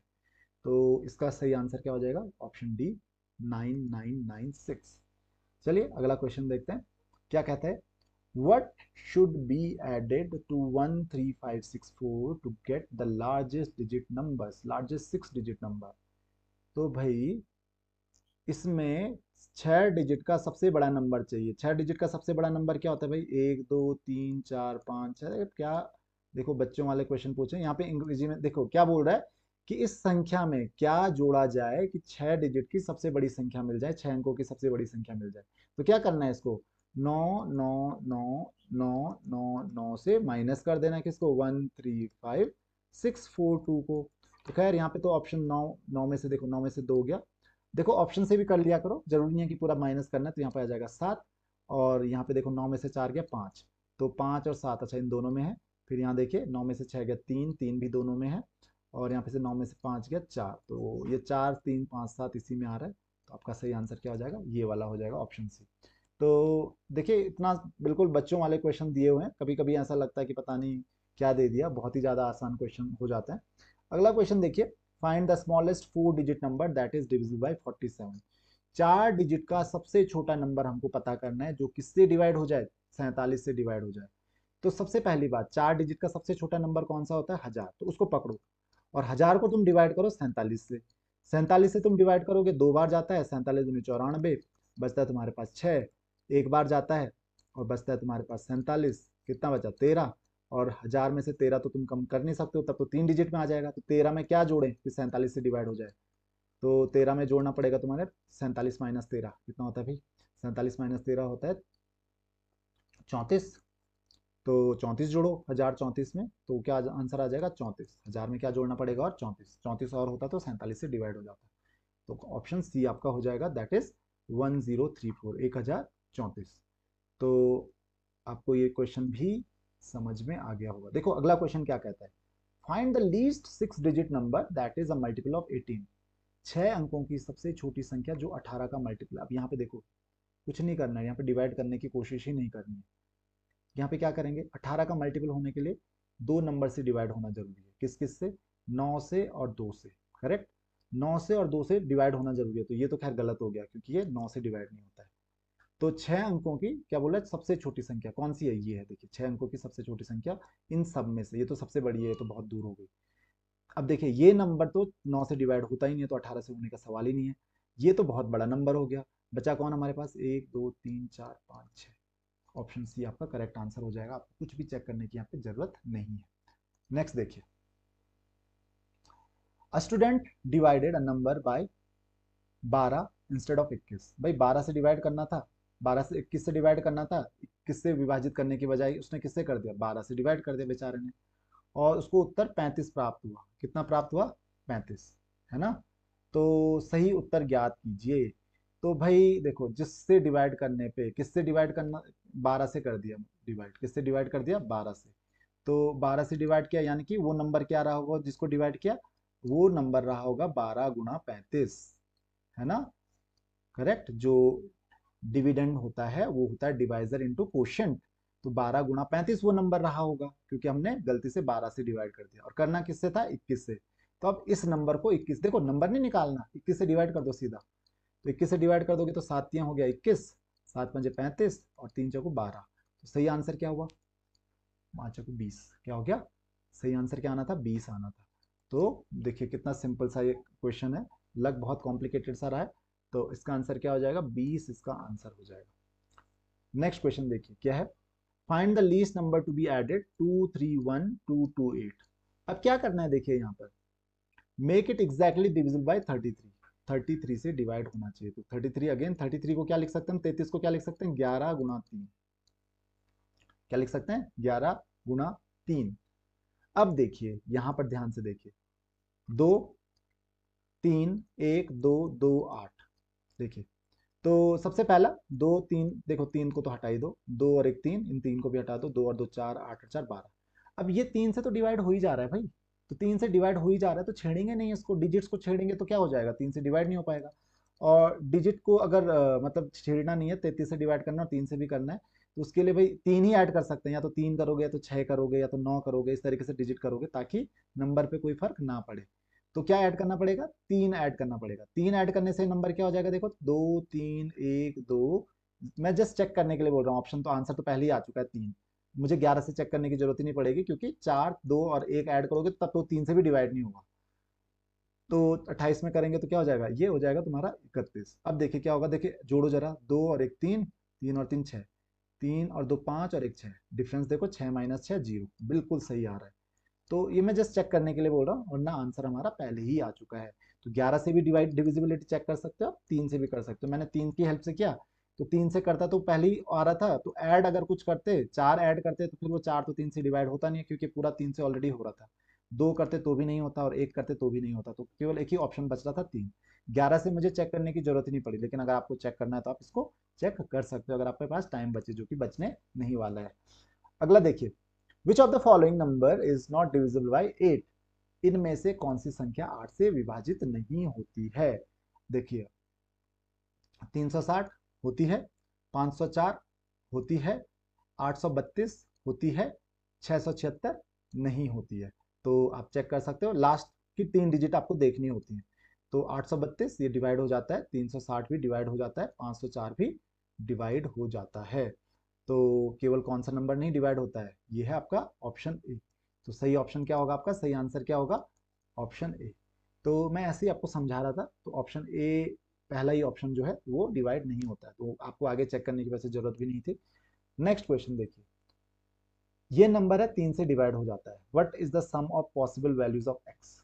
तो इसका सही आंसर क्या हो जाएगा? Option D 9996। चलिए अगला क्वेश्चन देखते हैं क्या कहता है। What should be added to 13564 to get the largest digit numbers, largest 6 digit number? तो भाई इसमें 6 डिजिट का सबसे बड़ा नंबर चाहिए। 6 डिजिट का सबसे बड़ा नंबर क्या होता है भाई? 1 2 3 4 5 6 क्या? देखो बच्चों वाले क्वेश्चन पूछे यहाँ पे अंग्रेजी में, देखो क्या बोल रहा है कि इस संख्या में क्या जोड़ा जाए कि 6 डिजिट की सबसे बड़ी संख्या मिल जाए, 6 अंकों की सबसे बड़ी संख्या मिल जाए। तो क्या करना है इसको? 9 9 9 9 9 9 से माइनस कर देना किसको 1 3 5 6 4 2 को। तो खैर यहाँ पे तो ऑप्शन 9 9 में से देखो 9 में से 2 गया। देखो ऑप्शन से भी कर लिया करो, जरूरी नहीं है कि पूरा माइनस करना है। तो यहाँ पे आ जाएगा 7 और यहाँ पे देखो 9 में से 4 गया 5, तो 5 और 7 अच्छा इन दोनों में है। फिर यहाँ देखिए 9 में से 6 गया 3, 3 भी दोनों में है। और यहाँ पे से 9 में से 5 गया 4, तो ये 4 3 5 7 इसी में आ रहा है। तो आपका सही आंसर क्या हो जाएगा, ये वाला हो जाएगा ऑप्शन सी। तो देखिए इतना बिल्कुल बच्चों वाले क्वेश्चन दिए हुए हैं, कभी कभी ऐसा लगता है कि पता नहीं क्या दे दिया, बहुत ही ज़्यादा आसान क्वेश्चन हो जाता है। अगला क्वेश्चन देखिए, find the smallest 4 digit number that is divisible by 47। 4 digit का सबसे छोटा नंबर हमको पता करना है जो किससे डिवाइड हो जाए, 47 से डिवाइड हो जाए। तो सबसे पहली बात, 4 डिजिट का सबसे छोटा नंबर कौन सा होता है, 1000, तो उसको पकड़ो और 1000 को तुम डिवाइड करो 47 से। 47 से तुम डिवाइड करोगे, 2 बार जाता है, 47 दूनी 94, बचता है तुम्हारे पास 6, एक बार जाता है और बचता है तुम्हारे पास 47, कितना बचा 13। और 1000 में से 13 तो तुम कम कर नहीं सकते हो, तब तो 3 डिजिट में आ जाएगा। तो 13 में क्या जोड़ें कि 47 से डिवाइड हो जाए, तो 13 में जोड़ना पड़ेगा तुम्हारे 47 माइनस 13, कितना होता है भाई, 47 माइनस 13 होता है 34। तो 34 जोड़ो 1034 में, तो क्या आंसर आ जाएगा 34। 1000 में क्या जोड़ना पड़ेगा और 34, 34 और होता तो 47 से डिवाइड हो जाता। तो ऑप्शन सी आपका हो जाएगा, दैट इज 1034, 1034। तो आपको ये क्वेश्चन भी समझ में आ गया होगा। देखो अगला क्वेश्चन क्या कहता है, find the least 6 digit number that is a multiple of 18। 6 अंकों की सबसे छोटी संख्या जो 18 का मल्टीपल। अब यहाँ पे देखो कुछ नहीं करना है, यहाँ पे डिवाइड करने की कोशिश ही नहीं करनी है। यहाँ पे क्या करेंगे, 18 का मल्टीपल होने के लिए 2 नंबर से डिवाइड होना जरूरी है। किस किस से, 9 से और 2 से। करेक्ट, 9 से और 2 से डिवाइड होना जरूरी है। तो ये तो खैर गलत हो गया क्योंकि ये 9 से डिवाइड नहीं होता है। तो 6 अंकों की क्या बोला सबसे छोटी संख्या कौन सी है, ये है। देखिए 6 अंकों की सबसे छोटी संख्या इन सब में से, ये तो सबसे बड़ी है, ये तो बहुत दूर हो गई। अब देखिए ये नंबर तो 9 से डिवाइड होता ही नहीं है, तो 18 से होने का सवाल ही नहीं है। ये तो बहुत बड़ा नंबर हो गया। बचा कौन हमारे पास, 1 2 3 4 5 6। ऑप्शन सी आपका करेक्ट आंसर हो जाएगा, आपको कुछ भी चेक करने की यहाँ पे जरूरत नहीं है। नेक्स्ट देखिए, a student divided a number by 12 instead of 21। भाई 12 से डिवाइड करना था, 12 से 21 से डिवाइड करना था, 21 से विभाजित करने की बजाय उसने किससे कर दिया, 12 से डिवाइड कर दिया बेचारे ने। और उसको उत्तर 35 प्राप्त हुआ। कितना प्राप्त हुआ, 35, है ना। तो सही उत्तर ज्ञात कीजिए। तो भाई देखो जिससे डिवाइड करने पे, किससे डिवाइड करना, 12 से कर दिया डिवाइड, किससे डिवाइड कर दिया 12 से। तो 12 से डिवाइड किया यानी कि वो नंबर क्या रहा होगा जिसको डिवाइड किया, वो नंबर रहा होगा 12 गुणा 35, है ना। करेक्ट, जो डिविडेंड होता है वो होता है डिवाइजर इनटू कोशेंट। तो 12 गुणा 35 वो नंबर रहा होगा क्योंकि हमने गलती से 12 से डिवाइड कर दिया, और करना किससे था, 21 से। तो अब इस नंबर को 21, देखो नंबर नहीं निकालना, 21 से डिवाइड कर दो सीधा। तो 21 से डिवाइड कर दोगे तो 7 तियां हो गया 21, 7 पंजे 35 और 3 चौको 12। तो सही आंसर क्या हुआ, 5 चौको 20, क्या हो गया, सही आंसर क्या आना था, 20 आना था। तो देखिए कितना सिंपल सा ये क्वेश्चन है, लग बहुत कॉम्प्लिकेटेड सा रहा है। तो इसका आंसर क्या हो जाएगा, 20 इसका आंसर हो जाएगा। नेक्स्ट क्वेश्चन देखिए क्या है, find the least number to be added 231228। अब क्या करना है, देखिए यहाँ पर make it exactly divisible by 33। 33 से डिवाइड होना चाहिए। तो 33 अगेन, 33 को क्या लिख सकते हैं हम, 33 को क्या लिख सकते हैं, 11 गुणा 3। क्या लिख सकते हैं, 11 गुणा 3। अब देखिए यहां पर ध्यान से देखिए, 2 3 1 2 2 8। देखिए तो सबसे पहला 2 3, देखो 3 को तो हटा ही दो, 2 और 1 3, इन 3 को भी हटा दो, 2 और 2 4, 8 और 4 12। अब ये 3 से तो डिवाइड हो ही जा रहा है भाई, तो 3 से डिवाइड हो ही जा रहा है, तो छेड़ेंगे नहीं इसको, डिजिट्स को छेड़ेंगे तो क्या हो जाएगा, 3 से डिवाइड नहीं हो पाएगा। और डिजिट को अगर मतलब छेड़ना नहीं है, 33 से डिवाइड करना और 3 से भी करना है, तो उसके लिए भाई 3 ही ऐड कर सकते हैं, या तो 3 करोगे, या तो 6 करोगे, या तो 9 करोगे, इस तरीके से डिजिट करोगे ताकि नंबर पे कोई फर्क ना पड़े। तो क्या ऐड करना पड़ेगा, 3 ऐड करना पड़ेगा। 3 ऐड करने से नंबर क्या हो जाएगा, देखो 2 3 1 2। मैं जस्ट चेक करने के लिए बोल रहा हूँ, ऑप्शन तो आंसर तो पहले ही आ चुका है 3। मुझे 11 से चेक करने की जरूरत ही नहीं पड़ेगी क्योंकि 4 2 और 1 ऐड करोगे तब तो 3 से भी डिवाइड नहीं होगा। तो 28 में करेंगे तो क्या हो जाएगा, ये हो जाएगा तुम्हारा 31। अब देखिए क्या होगा, देखिए जोड़ो जरा, 2 और 1 3, 3 और 3 6, 3 और 2 5 और 1 6, डिफरेंस देखो 6 माइनस 6 0, बिल्कुल सही आ रहा है। तो ये मैं जस्ट चेक करने के लिए बोल रहा हूँ, वरना आंसर हमारा पहले ही आ चुका है। तो 11 से भी डिवाइड डिविजिबिलिटी चेक कर सकते हो, 3 से भी कर सकते हो। मैंने 3 की हेल्प से किया तो 3 से करता तो पहले ही आ रहा था, तो ऐड अगर कुछ करते, 4 ऐड करते तो फिर वो 4 तो 3 से डिवाइड होता नहीं है, क्योंकि पूरा 3 से ऑलरेडी हो रहा था। 2 करते तो भी नहीं होता और 1 करते तो भी नहीं होता, तो केवल एक ही ऑप्शन बच रहा था 3। 11 से मुझे चेक करने की जरूरत ही नहीं पड़ी, लेकिन अगर आपको चेक करना है तो आप इसको चेक कर सकते हो अगर आपके पास टाइम बचे, जो कि बचने नहीं वाला है। अगला देखिए, which of the following number is not divisible by 8? इनमें से कौन सी संख्या 8 से विभाजित नहीं होती है? देखिए, 360 होती है, 504 होती है, 832 होती है, 676 नहीं होती है। तो आप चेक कर सकते हो, लास्ट की 3 डिजिट आपको देखनी होती है। तो 832 ये डिवाइड हो जाता है, 360 भी डिवाइड हो जाता है, 504 भी डिवाइड हो जाता है। तो केवल कौन सा नंबर नहीं डिवाइड होता है? ये है आपका ऑप्शन ए। तो सही ऑप्शन क्या होगा आपका? सही आंसर क्या होगा? Option A. तो मैं ऐसे ही आपको समझा रहा था, तो ऑप्शन ए पहला ही ऑप्शन जो है वो डिवाइड नहीं होता है, तो आपको आगे चेक करने की वैसे जरूरत भी नहीं थी। नेक्स्ट क्वेश्चन देखिए, ये नंबर है 3 से डिवाइड हो जाता है, what is the sum of possible values of X?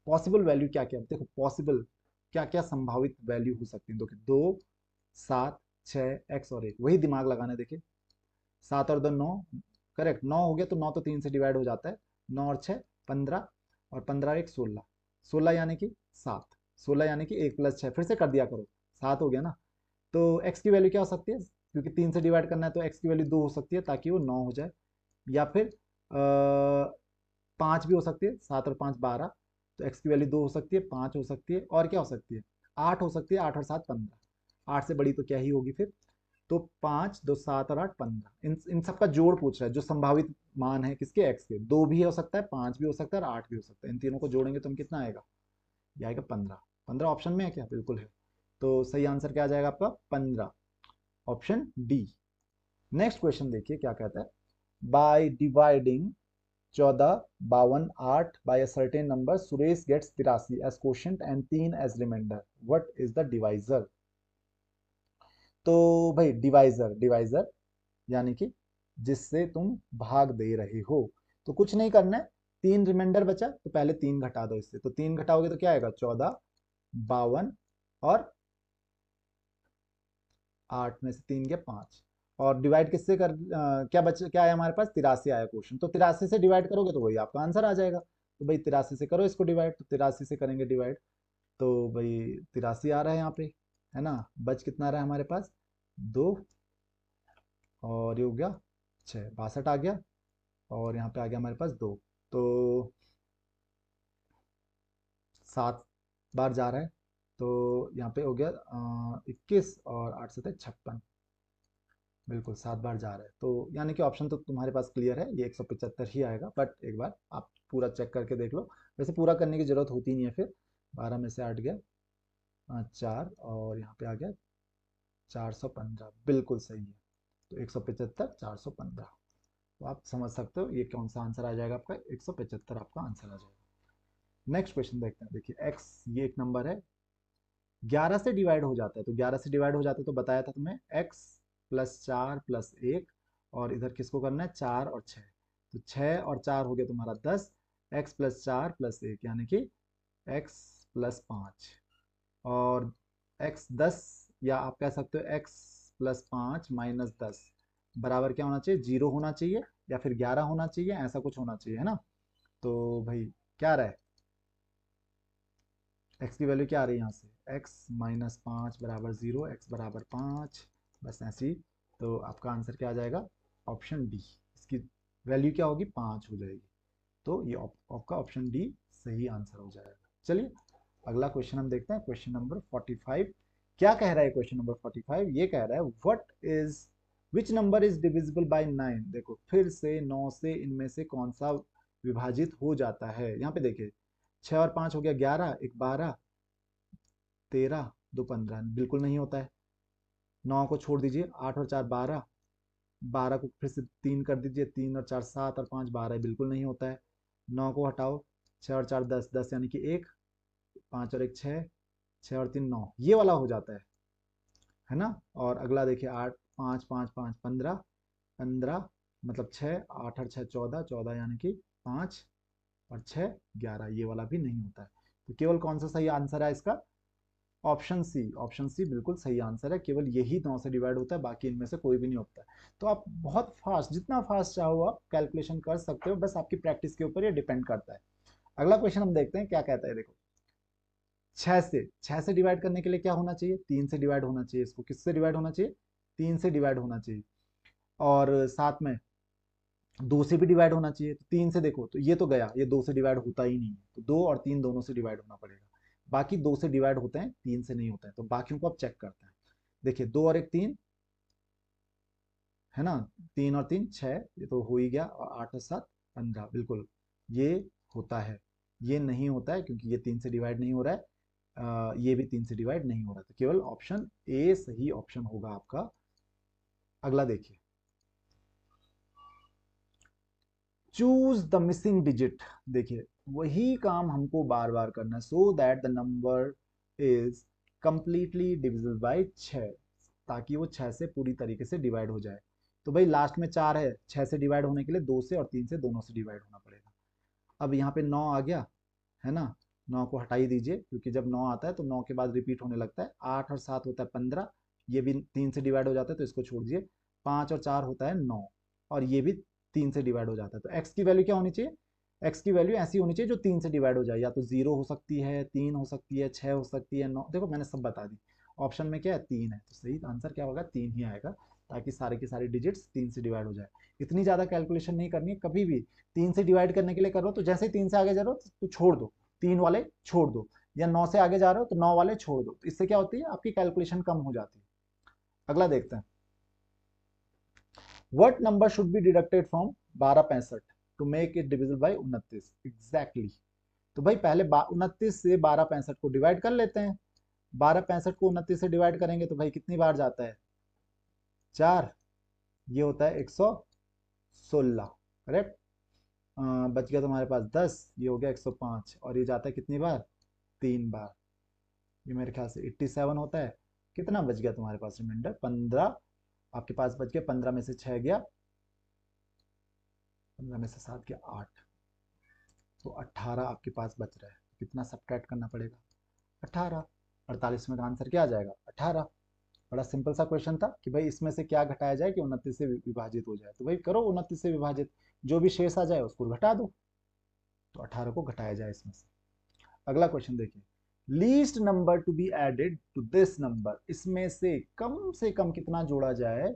Possible value क्या क्या? देखो पॉसिबल क्या क्या संभावित वैल्यू हो सकती है, देखो 2, 7, 6, एक्स और 1, वही दिमाग लगाना है। देखिए 7 और 2 9, करेक्ट, 9 हो गया, तो 9 तो 3 से डिवाइड हो जाता है, 9 और 6 15, और 15 और 1 16, 16 यानी कि 7, 16 यानी कि 1 प्लस 6, फिर से कर दिया करो, 7 हो गया ना। तो x की वैल्यू क्या हो सकती है? क्योंकि 3 से डिवाइड करना है तो x की वैल्यू 2 हो सकती है, ताकि वो 9 हो जाए, या फिर 5 भी हो सकती है, 7 और 5 12, तो x की वैल्यू 2 हो सकती है, 5 हो सकती है, और क्या हो सकती है? 8 हो सकती है, 8 और 7 15, 8 से बड़ी तो क्या ही होगी फिर। तो 5 2 7 और 8 15, इन सब का जोड़ पूछ रहा है, जो संभावित मान है किसके? x के। 2 भी हो सकता है, 5 भी हो सकता है और 8 भी हो सकता है, इन तीनों को जोड़ेंगे तो हम कितना आएगा? ये आएगा 15। 15 ऑप्शन में है क्या? बिल्कुल है। तो सही आंसर क्या आ जाएगा आपका? 15, ऑप्शन डी। नेक्स्ट क्वेश्चन देखिए क्या कहता है, by dividing 14 52 8 by a certain number Suresh gets 83 as quotient and 3 as remainder, what is the divisor? तो भाई डिवाइजर, डिवाइजर यानी कि जिससे तुम भाग दे रहे हो, तो कुछ नहीं करना है, 3 रिमाइंडर बचा तो पहले 3 घटा दो इससे, तो 3 घटाओगे तो क्या आएगा? 14 52 और 8 में से 3 गया 5, और डिवाइड किससे कर क्या बच, क्या है हमारे पास? 83 आया क्वेश्चन, तो 83 से डिवाइड करोगे तो वही आपका आंसर आ जाएगा। तो भाई 83 से करो इसको डिवाइड, तो 83 से करेंगे डिवाइड, तो भाई 83 आ रहा है यहाँ पे, है ना। बच कितना रहा है हमारे पास? 2, और ये हो गया 6, 62 आ गया, और यहाँ पे आ गया हमारे पास 2, तो 7 बार जा रहा है, तो यहाँ पे हो गया 21, और 8 से 56, बिल्कुल 7 बार जा रहा है, तो यानी कि ऑप्शन तो तुम्हारे पास क्लियर है, ये 175 ही आएगा, बट एक बार आप पूरा चेक करके देख लो। वैसे पूरा करने की जरूरत होती नहीं है, फिर 12 में से 8 गया 4, और यहाँ पे आ गया 415, बिल्कुल सही है। तो 175 415, तो आप समझ सकते हो ये कौन सा आंसर आ जाएगा आपका? 175 आपका आंसर आ जाएगा। नेक्स्ट क्वेश्चन देखते हैं, देखिए एक्स ये एक नंबर है, 11 से डिवाइड हो जाता है, तो 11 से डिवाइड हो जाता है तो बताया था तुम्हें, x प्लस 4 प्लस 1, और इधर किसको करना है? 4 और 6, तो 6 और 4 हो गया तुम्हारा 10, x प्लस 4 प्लस 1 यानी कि x प्लस 5, और x 10, या आप कह सकते हो x प्लस 5 माइनस 10 बराबर क्या होना चाहिए? 0 होना चाहिए, या फिर 11 होना चाहिए, ऐसा कुछ होना चाहिए, है ना। तो भाई क्या रहा है? x की वैल्यू क्या आ रही है यहाँ से? x माइनस 5 बराबर 0, x बराबर 5, बस ऐसी। तो आपका आंसर क्या आ जाएगा? ऑप्शन डी, इसकी वैल्यू क्या होगी? 5 हो जाएगी, तो ये आपका ऑप्शन डी सही आंसर हो जाएगा। चलिए अगला क्वेश्चन हम देखते हैं, क्वेश्चन नंबर 45। क्या कह रहा है क्वेश्चन नंबर 45? ये कह रहा है what is which number is divisible by 9? देखो फिर से 9 से इनमें से कौन सा विभाजित हो जाता है? यहाँ पे देखिए 6 और 5 हो गया 11, एक 12, 13, 2 15, बिल्कुल नहीं होता है। 9 को छोड़ दीजिए, 8 और 4 12, 12 को फिर से 3 कर दीजिए, 3 और 4 7 और 5 12, बिल्कुल नहीं होता है। 9 को हटाओ, 6 और 4 10, 10 यानी कि 1, 5 और 1 6, 6 और 3 9, ये वाला हो जाता है ना। और अगला देखिए 8 5 5 5 15, 15 मतलब 6, 8 और 6 14, 14 यानी कि 5, और 6 11, ये वाला भी नहीं होता है। तो केवल कौन सा सही आंसर है इसका? ऑप्शन सी बिल्कुल सही आंसर है। केवल यही 9 से डिवाइड होता है, बाकी इनमें से कोई भी नहीं होता है। तो आप बहुत फास्ट, जितना फास्ट चाहो आप कैलकुलेशन कर सकते हो, बस आपकी प्रैक्टिस के ऊपर ये डिपेंड करता है। अगला क्वेश्चन हम देखते हैं क्या कहता है। देखो, 6 से डिवाइड करने के लिए क्या होना चाहिए? 3 से डिवाइड होना चाहिए। इसको किससे डिवाइड होना चाहिए? 3 से डिवाइड होना चाहिए। और साथ में 2 से भी डिवाइड होना चाहिए। तो 3 से देखो तो ये तो गया, ये 2 से डिवाइड होता ही नहीं है, तो 2 और 3 दोनों से डिवाइड होना पड़ेगा। बाकी 2 से डिवाइड होते हैं, 3 से नहीं होते हैं। तो बाकियों को आप चेक करते हैं। देखिए 2 और 1 3 है ना, 3 और 3 6, ये तो हो ही गया। और 8 और 7 15, बिल्कुल ये होता है। ये नहीं होता है क्योंकि ये 3 से डिवाइड नहीं हो रहा है, ये भी 3 से डिवाइड नहीं हो रहा है। तो केवल ऑप्शन ए सही ऑप्शन होगा आपका। अगला देखिए, चूज द मिसिंग डिजिट। देखिए वही काम हमको बार बार करना है, so that the number is completely divisible by 6, ताकि वो 6 से पूरी तरीके से डिवाइड हो जाए। तो भाई लास्ट में 4 है, 6 से डिवाइड होने के लिए 2 से और 3 से दोनों से डिवाइड होना पड़ेगा। अब यहाँ पे 9 आ गया है ना, 9 को हटा ही दीजिए, क्योंकि जब 9 आता है तो 9 के बाद रिपीट होने लगता है। 8 और 7 होता है 15, ये भी 3 से डिवाइड हो जाता है, तो इसको छोड़ दीजिए। 5 और 4 होता है 9, और ये भी 3 से डिवाइड हो जाता है। तो x की वैल्यू क्या होनी चाहिए? x की वैल्यू ऐसी होनी चाहिए जो 3 से डिवाइड हो जाए। या तो 0 हो सकती है, 3 हो सकती है, 6 हो सकती है, 9। देखो मैंने सब बता दी। ऑप्शन में क्या है? 3 है, तो सही आंसर क्या होगा? 3 ही आएगा, ताकि सारे की सारी डिजिट्स 3 से डिवाइड हो जाए। इतनी ज़्यादा कैलकुलेशन नहीं करनी है कभी भी। 3 से डिवाइड करने के लिए करो तो जैसे ही 3 से आगे जा रहे हो तो छोड़ दो, 3 वाले छोड़ दो। या 9 से आगे जा रहे हो तो 9 वाले छोड़ दो। तो इससे क्या होती है? आपकी कैलकुलेशन कम हो जाती है। अगला देखते हैं, what number should be deducted from 1265 to make it divisible by 29? Exactly. तो भाई पहले 29 से 1265 को डिवाइड कर लेते हैं। 1265 को 29 से डिवाइड करेंगे तो भाई कितनी बार जाता है? 4। ये होता है 116, करेक्ट। बच गया तुम्हारे पास 10, ये हो गया 105, और ये जाता है कितनी बार? 3 बार। ये मेरे ख्याल से 87 होता है। कितना बच गया तुम्हारे पास रिमाइंडर? 15 आपके पास बच गया। 15 में से 6 गया, 15 में से 7 गया 8, तो 18 आपके पास बच रहा है। कितना सब्ट्रैक्ट करना पड़ेगा? 18। 48 का आंसर क्या आ जाएगा? 18। बड़ा सिंपल सा क्वेश्चन था कि भाई इसमें से क्या घटाया जाए कि 29 से विभाजित हो जाए। तो भाई करो 29 से विभाजित, जो भी शेष आ जाए उसको घटा दो। तो 18 को घटाया जाए इसमें से। अगला क्वेश्चन देखिए, least number to be added to this number. इसमें से कम कितना जोड़ा जाए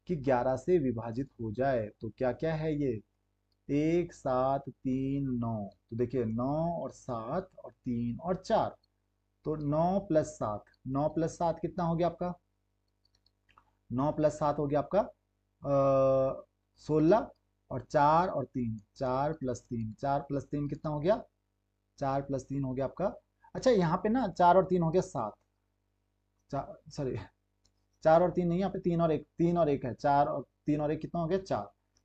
कि 11 से विभाजित हो जाए? तो क्या क्या है ये? 1 7 3 9। तो देखिए 9 और 7 और 3 और 4, तो 9 प्लस 7, 9 प्लस 7 कितना हो गया आपका? 9 प्लस 7 हो गया आपका 16, और 4 और 3, 4 प्लस 3, 4 प्लस 3 कितना हो गया? 4 प्लस 3 हो गया आपका, अच्छा यहाँ पे ना 4 और 3 हो गया 7, सॉरी 4 और 3 नहीं, यहाँ पे 3 और 1, 3 और 1 है, 4 और 3 और 1 कितना हो गया? 4।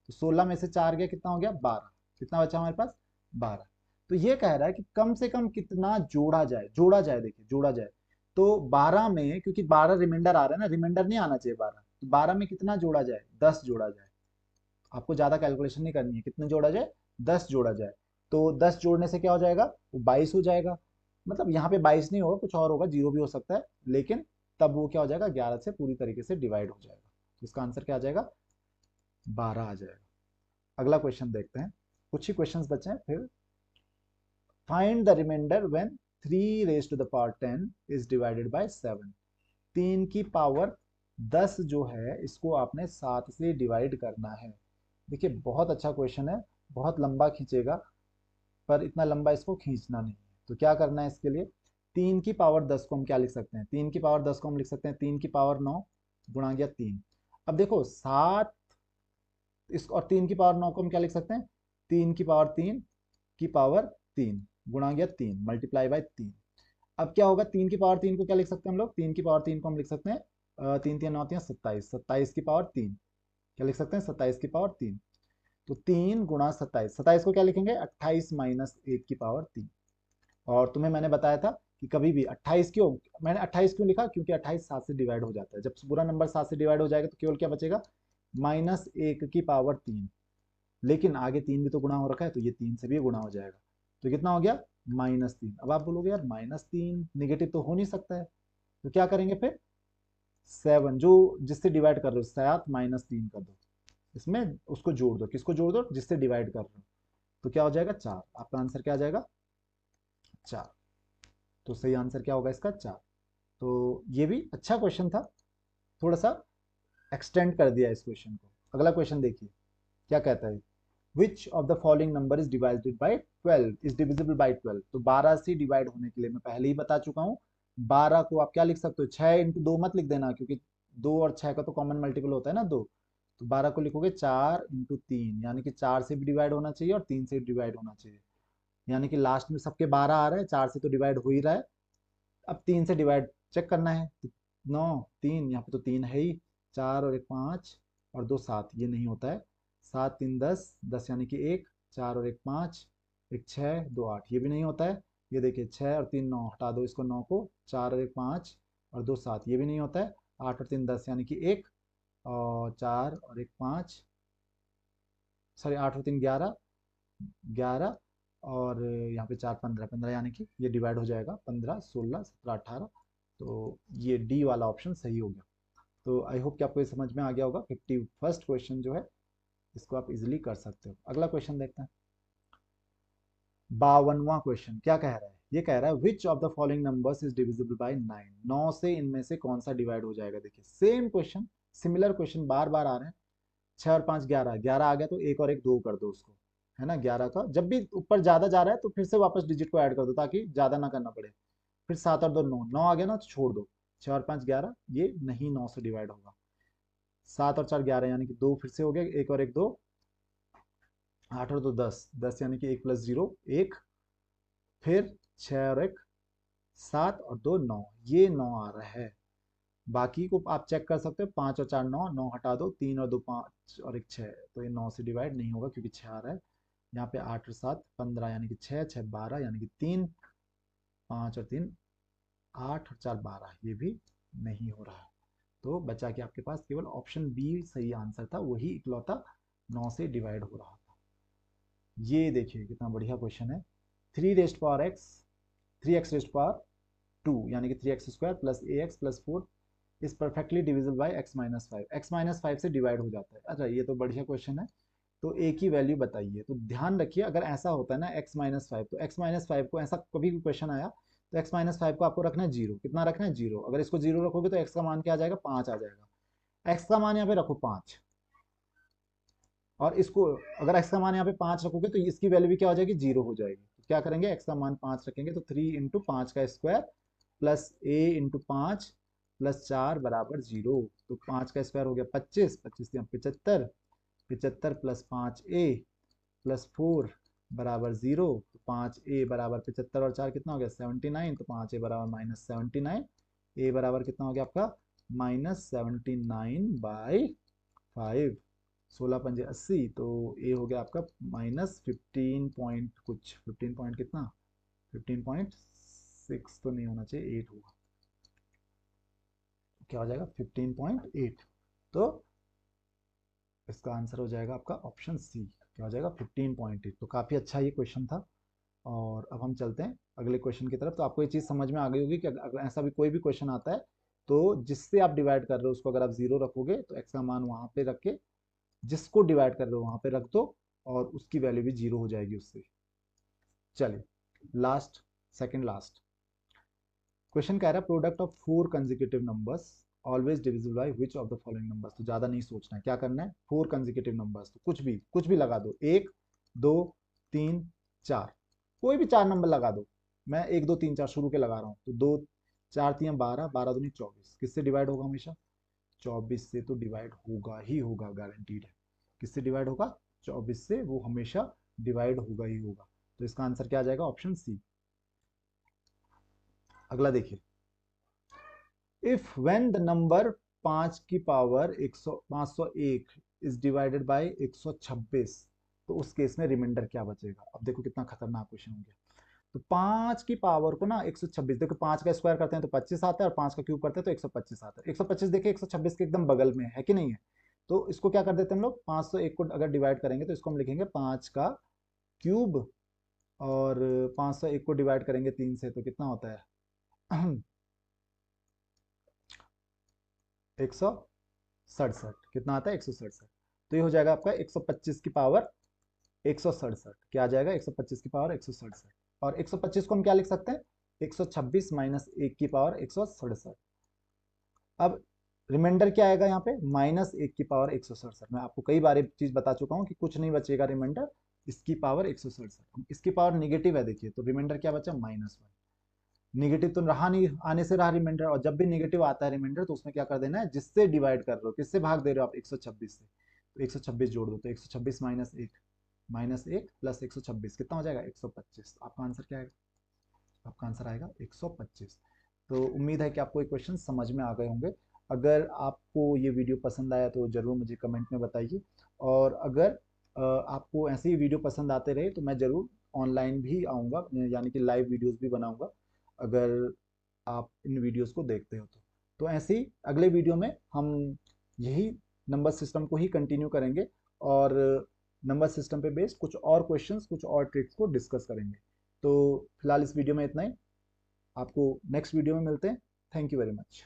तो 16 में से 4 गया, कितना हो गया? 12। कितना बचा हमारे पास? 12। तो ये कह रहा है कि कम से कम कितना जोड़ा जाए, जोड़ा जाए, देखिए जोड़ा जाए। तो 12 में, क्योंकि 12 रिमाइंडर आ रहा है ना, रिमाइंडर नहीं आना चाहिए 12, तो 12 में कितना जोड़ा जाए? 10 जोड़ा जाए। आपको ज्यादा कैलकुलेशन नहीं करनी है, कितने जोड़ा जाए? 10 जोड़ा जाए। तो 10 जोड़ने से क्या हो जाएगा? वो 22 हो जाएगा। मतलब यहाँ पे 22 नहीं होगा, कुछ और होगा, जीरो भी हो सकता है, लेकिन तब वो क्या हो जाएगा? 11 से पूरी तरीके से डिवाइड हो जाएगा। तो इसका आंसर क्या आ जाएगा? 12 आ जाएगा। अगला क्वेश्चन देखते हैं, कुछ ही क्वेश्चंस बचे हैं फिर। Find the remainder when 3 raise to the power 10 is divided by 7। 3 की पावर 10 जो है, इसको आपने 7 से डिवाइड करना है। देखिए बहुत अच्छा क्वेश्चन है, बहुत लंबा खींचेगा, पर इतना लंबा इसको खींचना नहीं है। तो क्या करना है इसके लिए? 3 की पावर 10 को हम क्या लिख सकते हैं? 3 की पावर 10 को हम लिख सकते हैं 3 की पावर 9 गुणा गया 3। अब देखो 7, इस और 3 की पावर 9 को हम क्या लिख सकते हैं? 3 की पावर 3 की पावर 3 गुणा गया 3 मल्टीप्लाई बाय 3। अब क्या होगा? 3 की पावर 3 को क्या लिख सकते हैं हम लोग? 3 की पावर 3 को हम लिख सकते हैं 3 3 9 3 27, 27 की पावर 3, क्या लिख सकते हैं? 27 की पावर 3। तो 3 गुणा 27, 27 को क्या लिखेंगे? 28 माइनस 1 की पावर 3। और तुम्हें मैंने बताया था कि कभी भी 28 क्यों, मैंने 28 क्यों लिखा? क्योंकि 28 7 से डिवाइड हो जाता है। जब पूरा नंबर 7 से डिवाइड हो जाएगा तो केवल क्या बचेगा? माइनस 1 की पावर 3। लेकिन आगे 3 भी तो गुणा हो रखा है, तो ये 3 से भी गुणा हो जाएगा। तो कितना हो गया? -3। अब आप बोलोगे यार -3 निगेटिव तो हो नहीं सकता है, तो क्या करेंगे फिर 7 जो जिससे डिवाइड कर रहे हो 7 -3 कर दो, इसमें उसको जोड़ दो, किसको जोड़ दो जिससे डिवाइड कर रहे हो, तो क्या हो जाएगा 4। आपका आंसर क्या आ जाएगा 4। तो सही आंसर क्या होगा इसका 4। तो ये भी अच्छा क्वेश्चन था, थोड़ा सा एक्सटेंड कर दिया इस क्वेश्चन को। अगला क्वेश्चन देखिए क्या कहता है, which of the following number is divided by 12 is divisible by 12। तो 12 से डिवाइड होने के लिए मैं पहले ही बता चुका हूँ, 12 को आप क्या लिख सकते हो 6 इंटू 2 मत लिख देना, क्योंकि 2 और 6 का तो कॉमन मल्टीपल होता है ना 2। तो 12 को लिखोगे 4 इंटू 3, यानी कि 4 से भी डिवाइड होना चाहिए और 3 से भी डिवाइड होना चाहिए, यानी कि लास्ट में सबके 12 आ रहा है, 4 से तो डिवाइड हो ही रहा है। अब 3 से डिवाइड चेक करना है, तो 9 3 यहाँ पे तो 3 है ही, 4 और 1 5 और 2 7, ये नहीं होता है। 7 3 10 10 यानी कि 1, 4 और 1 5, 1 6 2 8, ये भी नहीं होता है। ये देखिए 6 और 3 9, हटा दो इसको 9 को, 4 और 1 5 और 2 7, ये भी नहीं होता है। 8 और 3 10 यानी कि 1 और 4 और 1 5, सॉरी 8 और 3 11 11 और यहाँ पे 4 15 15, यानी कि ये डिवाइड हो जाएगा 15 16 17 18। तो ये डी वाला ऑप्शन सही हो गया। तो आई होप कि आपको ये समझ में आ गया होगा। 51st क्वेश्चन जो है इसको आप इजीली कर सकते हो। अगला क्वेश्चन देखते हैं। 52वां क्वेश्चन क्या कह रहा है, ये कह रहा है which of the following numbers is divisible by 9। 9 से इनमें से कौन सा डिवाइड हो जाएगा। देखिए सेम क्वेश्चन, सिमिलर क्वेश्चन बार बार आ रहे हैं। 6 और 5 11, 11 आ गया तो 1 और 1 2 कर दो उसको, है ना। 11 का जब भी ऊपर ज्यादा जा रहा है तो फिर से वापस डिजिट को ऐड कर दो ताकि ज्यादा ना करना पड़े। फिर 7 और 2 9, 9 आ गया ना तो छोड़ दो। 6 और 5 11, ये नहीं 9 से डिवाइड होगा। 7 और 4 11, यानी कि 2 फिर से हो गया, 1 और 1 2, 8 और 2 10, 10 यानी कि 1 + 0 1, फिर 6 और 1 7 और 2 9, ये 9 आ रहा है। बाकी को आप चेक कर सकते हो, 5 और 4 9, 9 हटा दो, 3 और 2 5 और 1 6, तो ये 9 से डिवाइड नहीं होगा क्योंकि 6 आ रहा है। यहाँ पे 8 और 7 15, यानी कि 6 6 12, यानी कि 3, 5 और 3 8 और 4 12, ये भी नहीं हो रहा है। तो बचा कि आपके पास केवल ऑप्शन बी सही आंसर था, वही इकलौता 9 से डिवाइड हो रहा था। ये देखिए कितना बढ़िया क्वेश्चन है। 3 3x पावर 2, यानी कि 3x² plus ax plus 4 is perfectly divisible by x-5। x-5 से डिवाइड हो जाता है। अच्छा ये तो बढ़िया क्वेश्चन है। तो a की वैल्यू बताइए। तो ध्यान रखिए अगर ऐसा होता है ना x-5, तो x-5 को ऐसा कभी भी क्वेश्चन आया तो x-5 को आपको रखना है 0। कितना रखना है 0। अगर इसको 0 रखोगे तो x का मान क्या आ जाएगा 5 आ जाएगा। x का मान यहाँ पे रखो 5, और इसको अगर x का मान यहाँ पे 5 रखोगे तो इसकी वैल्यू भी क्या हो जाएगी 0 हो जाएगी। तो क्या करेंगे x का मान 5 रखेंगे तो 3 इंटू 5 का square plus a into 5 plus 4 बराबर 0। तो 5 का स्क्वायर हो गया 25, 25 75, 75 प्लस 5a प्लस 4 बराबर 0। तो 5a बराबर 75 और 4 कितना हो गया 79, तो 5a बराबर -79, a बराबर कितना हो गया आपका -79/5। 16 पंजे 80, तो ए हो गया आपका -15 पॉइंट कुछ, 15 पॉइंट कितना 15.6 तो नहीं होना चाहिए, 8 होगा। क्या हो जाएगा 15.8। तो इसका आंसर हो जाएगा आपका ऑप्शन सी, क्या हो जाएगा 15.8। तो काफ़ी अच्छा ये क्वेश्चन था। और अब हम चलते हैं अगले क्वेश्चन की तरफ। तो आपको ये चीज़ समझ में आ गई होगी कि अगर ऐसा भी कोई भी क्वेश्चन आता है तो जिससे आप डिवाइड कर रहे हो उसको अगर आप 0 रखोगे तो एक्स का मान वहां पे रख के जिसको डिवाइड कर रहे हो वहां पे रख दो और उसकी वैल्यू भी 0 हो जाएगी उससे। चलिए लास्ट, सेकंड लास्ट क्वेश्चन कह रहा है product of 4 consecutive numbers always divisible by which of the following numbers. तो ज्यादा नहीं सोचना है, क्या करना है 4 कंसेक्यूटिव नंबर्स, तो कुछ भी लगा दो, 1 2 3 4, कोई भी 4 नंबर लगा दो। मैं 1 2 3 4 शुरू के लगा रहा हूँ। तो 2 4 3 12, 12 दूनी 24, किससे डिवाइड होगा हमेशा 24 से तो डिवाइड होगा ही होगा, गारंटीड है। किससे डिवाइड होगा 24 से, वो हमेशा डिवाइड होगा ही होगा। तो इसका आंसर क्या आ जाएगा ऑप्शन सी। अगला देखिए, इफ व्हेन द नंबर 5 की पावर 501 इज डिवाइडेड बाय 126, तो उस केस में रिमाइंडर क्या बचेगा। अब देखो कितना खतरनाक क्वेश्चन हो गया। तो 5 की पावर को ना 126, देखो 5 का स्क्वायर करते हैं तो 25 आता है और 5 का क्यूब करते हैं तो 125 आता है। 125 देखिए 126 के एकदम बगल में है कि नहीं है। तो इसको क्या कर देते हैं हम लोग, 501 को अगर डिवाइड करेंगे तो इसको हम लिखेंगे 5 का क्यूब और 501 को डिवाइड करेंगे 3 से तो कितना होता है 167। कितना आता है 167। तो ये हो जाएगा आपका 125 की पावर 167। क्या आ जाएगा 125 की पावर 167। और 125 को हम क्या लिख सकते हैं 126 माइनस 1 की पावर 167। अब रिमाइंडर क्या आएगा यहाँ पे -1 की पावर 167। मैं आपको कई बार चीज बता चुका हूँ कि कुछ नहीं बचेगा रिमाइंडर इसकी पावर 167। इसकी पावर निगेटिव है देखिए, तो रिमाइंडर क्या बचा -1। निगेटिव तो रहा नहीं, आने से रहा रिमाइंडर, और जब भी निगेटिव आता है रिमाइंडर तो उसमें क्या कर देना है, जिससे डिवाइड कर रहे हो, किससे भाग दे रहे हो आप 126 से, तो 126 जोड़ दो, तो 126 माइनस एक प्लस 126 कितना हो जाएगा 125। आपका आंसर क्या आएगा, आपका आंसर आएगा 125। तो उम्मीद है कि आपको ये क्वेश्चन समझ में आ गए होंगे। अगर आपको ये वीडियो पसंद आया तो ज़रूर मुझे कमेंट में बताइए, और अगर आपको ऐसे ही वीडियो पसंद आते रहे तो मैं ज़रूर ऑनलाइन भी आऊँगा, यानी कि लाइव वीडियोस भी बनाऊँगा, अगर आप इन वीडियोस को देखते हो तो ऐसे ही अगले वीडियो में हम यही नंबर सिस्टम को ही कंटिन्यू करेंगे, और नंबर सिस्टम पे बेस्ड कुछ और क्वेश्चंस, कुछ और ट्रिक्स को डिस्कस करेंगे। तो फिलहाल इस वीडियो में इतना ही, आपको नेक्स्ट वीडियो में मिलते हैं। Thank you very much.